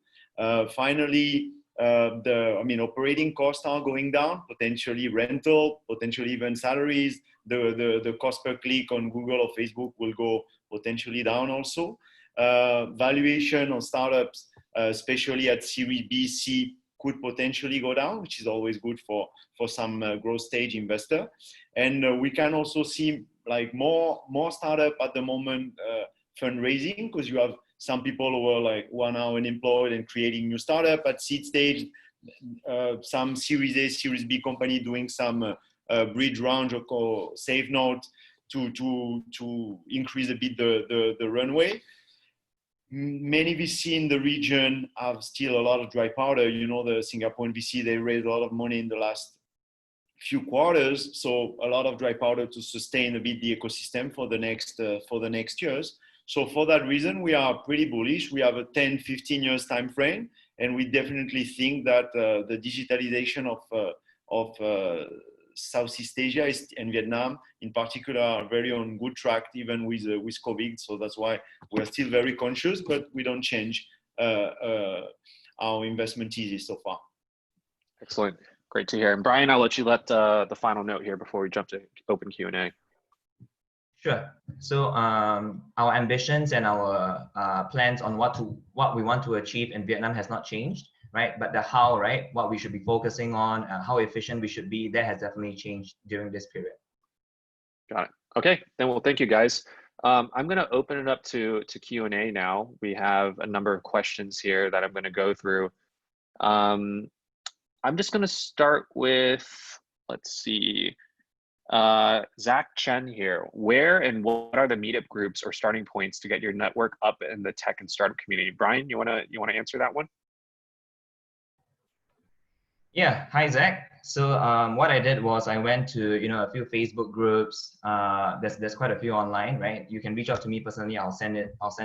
Finally, operating costs are going down, potentially rental, potentially even salaries. The cost per click on Google or Facebook will go potentially down also. Valuation on startups especially at Series B, C, could potentially go down, which is always good for some growth stage investor. And we can also see like more startup at the moment fundraising, because you have some people who are now unemployed and creating new startup at seed stage. Some Series A, Series B company doing some bridge round or safe note to increase a bit the runway. Many VC in the region have still a lot of dry powder. You know, the Singapore VC, they raised a lot of money in the last few quarters, so a lot of dry powder to sustain a bit the ecosystem for the next years. So for that reason, we are pretty bullish. We have a 10-15 years time frame, and we definitely think that the digitalization of Southeast Asia and Vietnam in particular are very on good track, even with COVID. So that's why we're still very conscious, but we don't change our investment thesis so far. Excellent. Great to hear. And Brian, I'll let you let the final note here before we jump to open Q&A. Sure. So our ambitions and our plans on what we want to achieve in Vietnam has not changed, right? But the how, right? What we should be focusing on, how efficient we should be, that has definitely changed during this period. Got it. Okay, then well, thank you guys. I'm going to open it up to Q&A now. We have a number of questions here that I'm going to go through. I'm just going to start with, let's see, Zach Chen here. Where and what are the meetup groups or starting points to get your network up in the tech and startup community? Brian, you want to answer that one? Yeah, hi Zach. So what I did was I went to a few Facebook groups. There's quite a few online, right? You can reach out to me personally. I'll send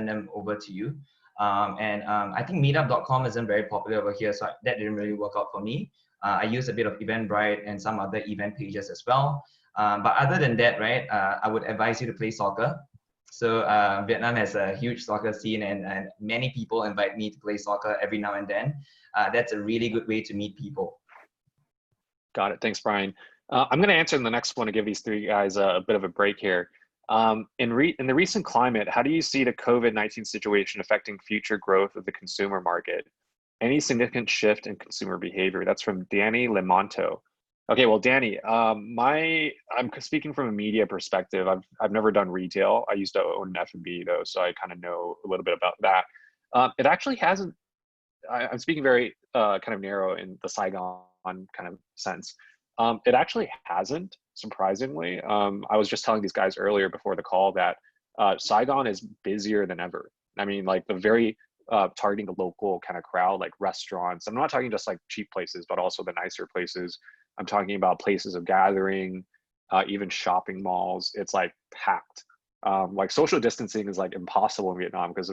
them over to you. I think meetup.com isn't very popular over here, so that didn't really work out for me. I used a bit of Eventbrite and some other event pages as well. But other than that, right, I would advise you to play soccer. So Vietnam has a huge soccer scene, and many people invite me to play soccer every now and then. That's a really good way to meet people. Got it. Thanks, Brian. I'm going to answer in the next one to give these three guys a bit of a break here. In the recent climate, how do you see the COVID-19 situation affecting future growth of the consumer market? Any significant shift in consumer behavior? That's from Danny Lemonto. Okay, well, Danny, I'm speaking from a media perspective. I've never done retail. I used to own an F&B though, so I kind of know a little bit about that. It actually hasn't. I'm speaking very kind of narrow in the Saigon kind of sense. It actually hasn't, surprisingly. I was just telling these guys earlier before the call that Saigon is busier than ever. I mean, like the very targeting the local kind of crowd, like restaurants. I'm not talking just like cheap places, but also the nicer places. I'm talking about places of gathering, even shopping malls. It's like packed. Like social distancing is like impossible in Vietnam because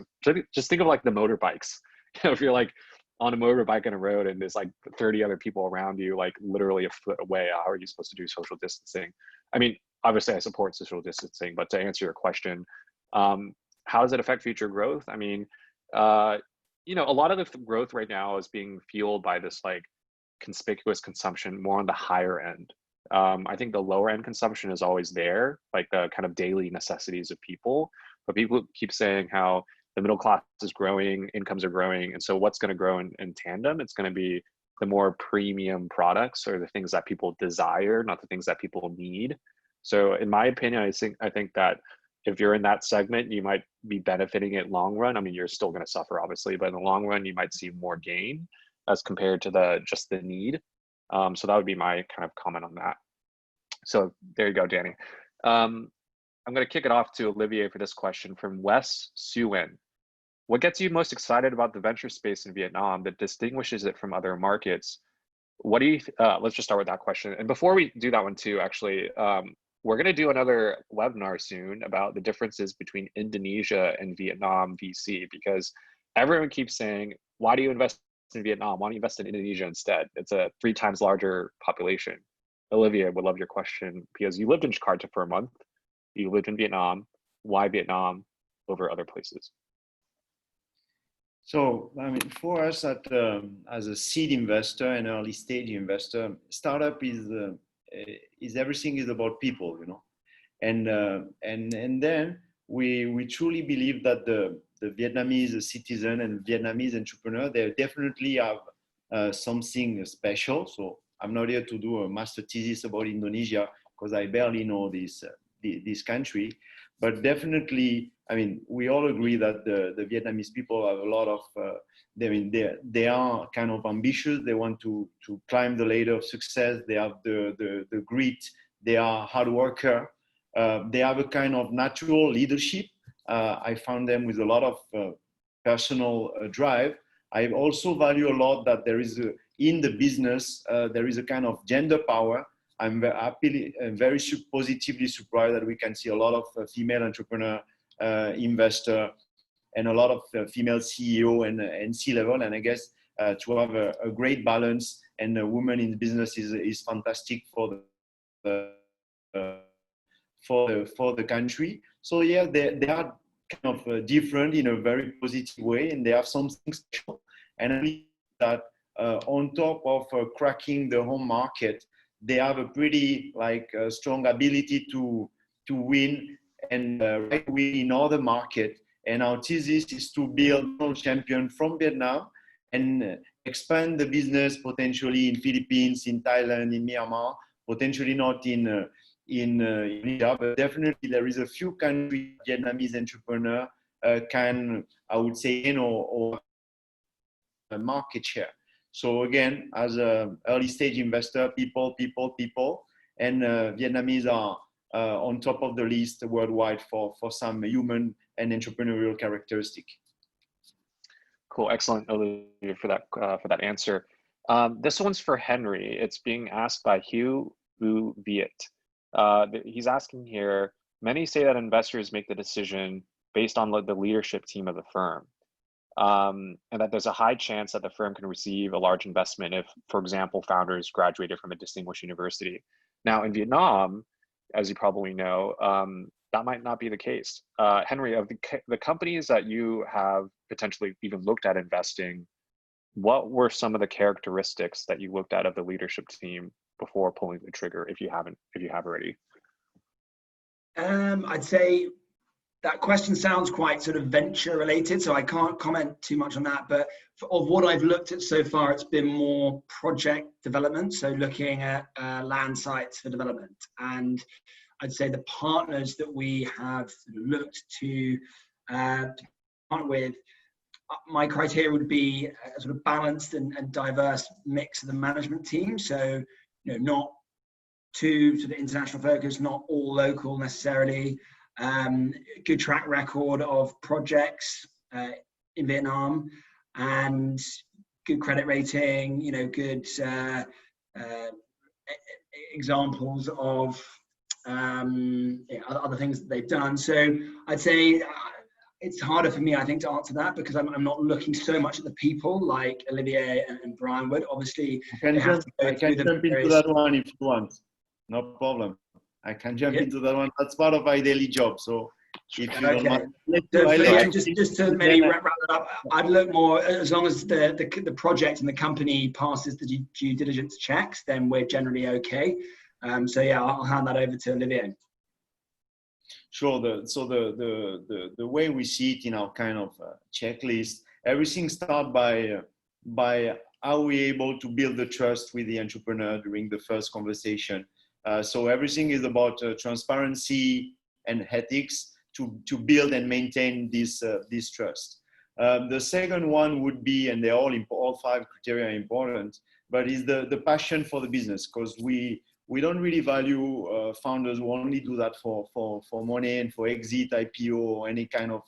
just think of like the motorbikes. If you're like on a motorbike on a road and there's like 30 other people around you, like literally a foot away, how are you supposed to do social distancing? I mean, obviously I support social distancing, but to answer your question, how does it affect future growth? I mean, a lot of the growth right now is being fueled by this like conspicuous consumption more on the higher end. I think the lower end consumption is always there, like the kind of daily necessities of people, but people keep saying how the middle class is growing, incomes are growing. And so what's going to grow in tandem? It's going to be the more premium products or the things that people desire, not the things that people need. So in my opinion, I think that if you're in that segment, you might be benefiting it long run. I mean, you're still going to suffer obviously, but in the long run, you might see more gain as compared to just the need. So that would be my kind of comment on that. So there you go, Danny. I'm going to kick it off to Olivier for this question from Wes Suen. What gets you most excited about the venture space in Vietnam that distinguishes it from other markets? What do you, let's just start with that question. And before we do that one too, actually, we're going to do another webinar soon about the differences between Indonesia and Vietnam VC, because everyone keeps saying, why do you invest in Vietnam? Why don't you invest in Indonesia instead? It's a 3 times larger population. Olivier, would love your question because you lived in Jakarta for a month. You lived in Vietnam. Why Vietnam over other places? So, I mean, for us as a seed investor and early stage investor, startup is everything is about people, and then we truly believe that Vietnamese citizen and Vietnamese entrepreneur, they definitely have something special. So I'm not here to do a master thesis about Indonesia because I barely know this country. But definitely, I mean, we all agree that the Vietnamese people have a lot of, they are kind of ambitious. They want to climb the ladder of success. They have the grit. They are hard worker. They have a kind of natural leadership. I found them with a lot of personal drive. I also value a lot that there is in the business, there is a kind of gender power. I'm very happily, very positively surprised that we can see a lot of female entrepreneur, investor, and a lot of female CEO and C-level. And I guess to have a great balance and a woman in business is fantastic for the country. So yeah, they are kind of different in a very positive way, and they have something special. And I believe that on top of cracking the home market, they have a pretty strong ability to win and win in other market. And our thesis is to build a champion from Vietnam and expand the business potentially in Philippines, in Thailand, in Myanmar, potentially not in India, but definitely there is a few countries Vietnamese entrepreneur can, I would say, or market share. So again, as an early stage investor, people, and Vietnamese are on top of the list worldwide for some human and entrepreneurial characteristic. Cool, excellent, Olivier, for that answer. This one's for Henry. It's being asked by Hugh Vu Viet. He's asking here, many say that investors make the decision based on the leadership team of the firm. And that there's a high chance that the firm can receive a large investment if, for example, founders graduated from a distinguished university. Now, in Vietnam, as you probably know, that might not be the case. Henry, of the companies that you have potentially even looked at investing, what were some of the characteristics that you looked at of the leadership team before pulling the trigger, if you have already? I'd say that question sounds quite sort of venture related, so I can't comment too much on that. But of what I've looked at so far, it's been more project development. So looking at land sites for development. And I'd say the partners that we have looked to partner with, my criteria would be a sort of balanced and diverse mix of the management team. So, not too sort of international focus, not all local necessarily. Good track record of projects in Vietnam, and good credit rating, good examples of other things that they've done. So I'd say it's harder for me, I think, to answer that because I'm not looking so much at the people like Olivier and Brian would. Obviously, I can jump into that one if you want. No problem. I can jump into that one. That's part of my daily job. So if you don't mind. Just to maybe wrap it up, I'd look more, as long as the project and the company passes the due diligence checks, then we're generally okay. So yeah, I'll hand that over to Olivier. Sure. So the way we see it in our kind of checklist, everything starts by how we able to build the trust with the entrepreneur during the first conversation. So everything is about transparency and ethics to build and maintain this trust. The second one would be, and they're all 5 criteria are important, but is the passion for the business, because we don't really value founders who only do that for money and for exit, IPO, or any kind of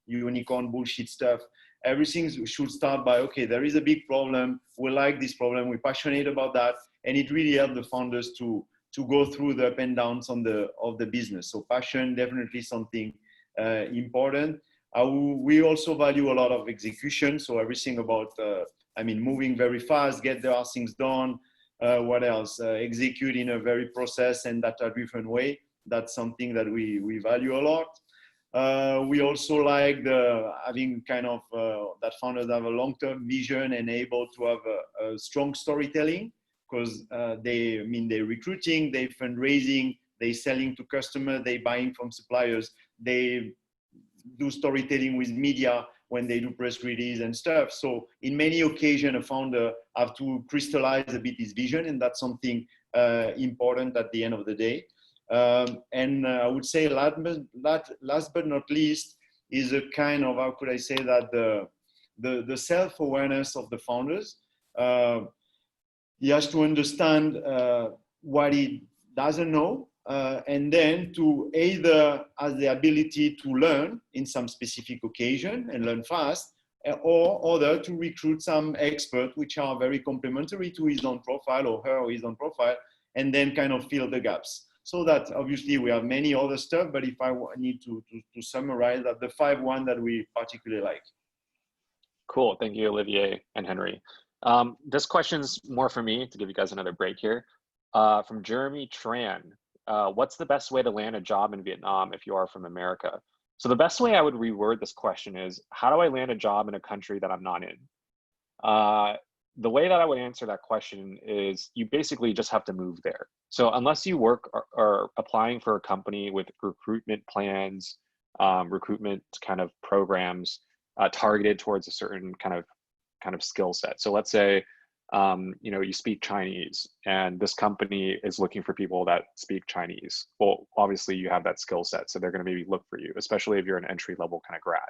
unicorn bullshit stuff. Everything should start by, okay, there is a big problem. We like this problem. We're passionate about that. And it really helps the founders to go through the up and downs of the business. So passion, definitely something important. We also value a lot of execution. So everything about, moving very fast, get their things done. What else? Execute in a very process and data-driven way. That's something that we value a lot. We also like having kind of that founders have a long-term vision and able to have a strong storytelling, because they're recruiting, they fundraising, they selling to customers, they buying from suppliers. They do storytelling with media when they do press release and stuff. So in many occasions, a founder have to crystallize a bit his vision, and that's something important at the end of the day. And I would say last but not least is a kind of, how could I say that, the self-awareness of the founders. He has to understand what he doesn't know, and then to either has the ability to learn in some specific occasion and learn fast, or other to recruit some expert which are very complementary to his own profile or her or his own profile, and then kind of fill the gaps. So that obviously we have many other stuff, but if I need to summarize that, the 5 that we particularly like. Cool, thank you, Olivier and Henry. This question's more for me to give you guys another break here. From Jeremy Tran, what's the best way to land a job in Vietnam if you are from America? So the best way I would reword this question is, how do I land a job in a country that I'm not in? The way that I would answer that question is you basically just have to move there. So unless you work or applying for a company with recruitment plans, recruitment kind of programs targeted towards a certain kind of skill set. So let's say, you know, you speak Chinese and this company is looking for people that speak Chinese. Well, obviously you have that skill set, so they're going to maybe look for you, especially if you're an entry level kind of grad.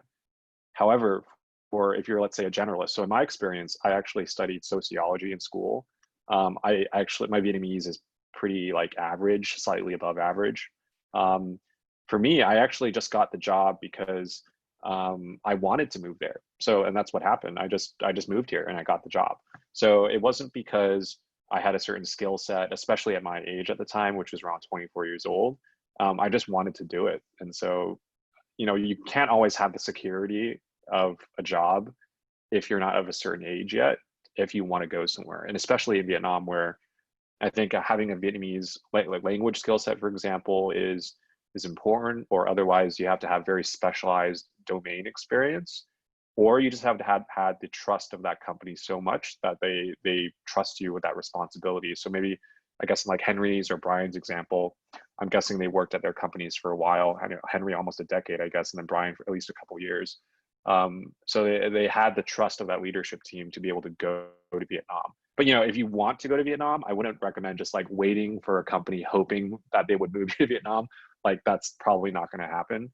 However, or if you're, let's say, a generalist. So in my experience, I actually studied sociology in school. My Vietnamese is pretty like average, slightly above average. For me, I actually just got the job because I wanted to move there. So, and that's what happened. I just moved here and I got the job. So it wasn't because I had a certain skill set, especially at my age at the time, which was around 24 years old. I just wanted to do it. And so, you know, you can't always have the security of a job if you're not of a certain age yet, if you want to go somewhere. And especially in Vietnam, where I think having a Vietnamese language skill set, for example, is important, or otherwise you have to have very specialized domain experience, or you just have to have had the trust of that company so much that they trust you with that responsibility. So maybe, I guess, like Henry's or Brian's example, I'm guessing they worked at their companies for a while. Henry almost a decade, I guess, and then Brian for at least a couple years. So they had the trust of that leadership team to be able to go to Vietnam. But, you know, if you want to go to Vietnam, I wouldn't recommend just like waiting for a company hoping that they would move you to Vietnam. Like that's probably not going to happen,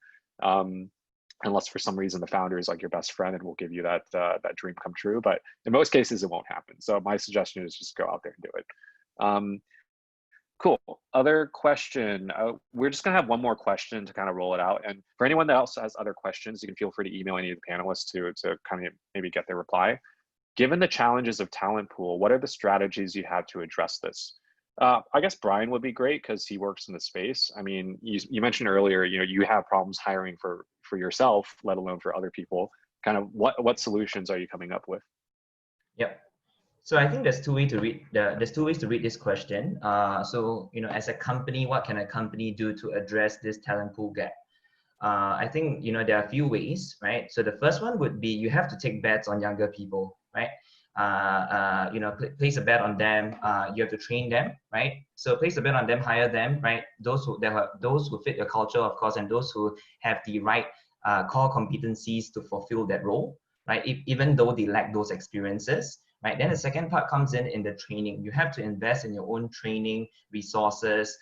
unless for some reason the founder is like your best friend and will give you that that dream come true. But in most cases, it won't happen. So my suggestion is just go out there and do it. Cool. Other question. We're just going to have one more question to kind of roll it out. And for anyone that also has other questions, you can feel free to email any of the panelists to kind of maybe get their reply. Given the challenges of talent pool, what are the strategies you have to address this? I guess Brian would be great because he works in the space. I mean, you mentioned earlier, you know, you have problems hiring for yourself, let alone for other people. Kind of what solutions are you coming up with? Yep. So I think there's two ways to read this question. So, you know, as a company, what can a company do to address this talent pool gap? I think, you know, there are a few ways, right? So the first one would be you have to take bets on younger people, right? You know, place a bet on them. You have to train them, right? So place a bet on them, hire them, right? Those who fit your culture, of course, and those who have the right core competencies to fulfill that role, right? Even though they lack those experiences. Right. Then the second part comes in the training. You have to invest in your own training resources.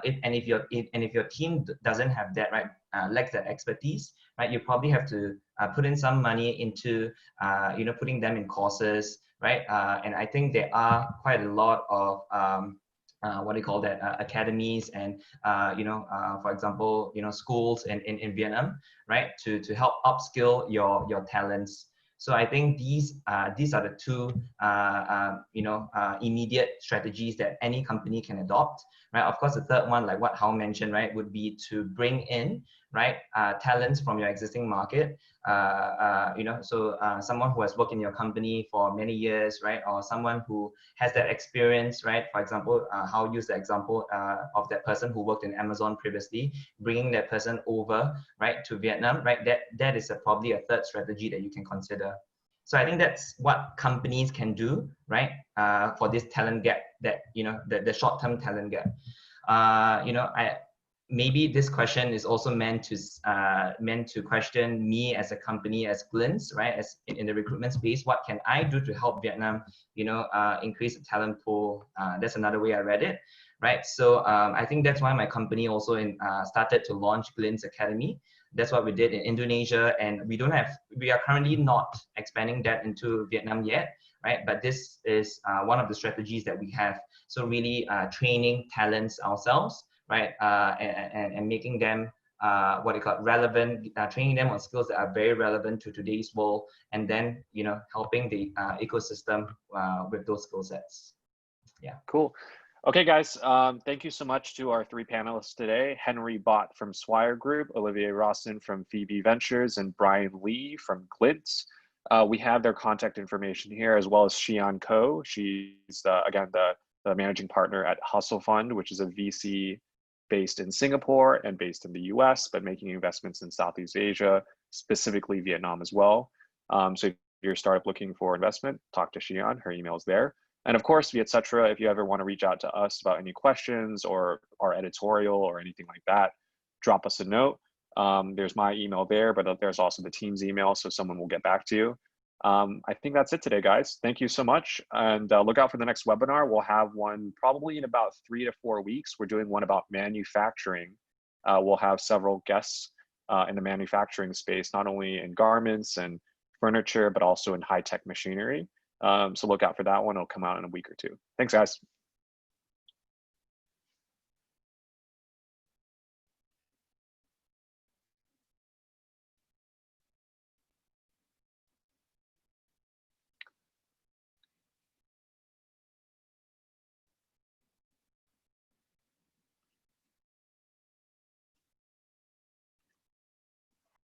If your team doesn't have that, right, lacks that expertise, right, you probably have to put in some money into you know, putting them in courses, right? And I think there are quite a lot of what do you call that, academies and you know, for example, you know, schools in Vietnam, right, to help upskill your talents. So I think these are the two you know, immediate strategies that any company can adopt, right? Of course, the third one, like what Hao mentioned, right, would be to bring in, right, talents from your existing market. You know, so someone who has worked in your company for many years, right, or someone who has that experience, right? For example, Hao used the example of that person who worked in Amazon previously, bringing that person over, right, to Vietnam, right? That is probably a third strategy that you can consider. So I think that's what companies can do, right, for this talent gap, that, you know, the short-term talent gap. You know, maybe this question is also meant to question me as a company, as Glints, right? As in the recruitment space, what can I do to help Vietnam, increase the talent pool? That's another way I read it, right? So I think that's why my company also started to launch Glints Academy. That's what we did in Indonesia, and we are currently not expanding that into Vietnam yet, right? But this is one of the strategies that we have. So really training talents ourselves, right? And making them relevant, training them on skills that are very relevant to today's world, and then helping the ecosystem with those skill sets. Yeah. Cool. Okay, guys, thank you so much to our 3 panelists today: Henry Bott from Swire Group, Olivier Rosson from Phoebe Ventures, and Brian Lee from Glints. We have their contact information here, as well as Xian Ko. She's, again, the managing partner at Hustle Fund, which is a VC based in Singapore and based in the US, but making investments in Southeast Asia, specifically Vietnam as well. So if you're a startup looking for investment, talk to Xian, her email is there. And of course, Vietcetera, if you ever want to reach out to us about any questions or our editorial or anything like that, drop us a note. There's my email there, but there's also the team's email, so someone will get back to you. I think that's it today, guys. Thank you so much. And look out for the next webinar. We'll have one probably in about 3 to 4 weeks. We're doing one about manufacturing. We'll have several guests in the manufacturing space, not only in garments and furniture, but also in high-tech machinery. So look out for that one. It'll come out in a week or 2. Thanks, guys.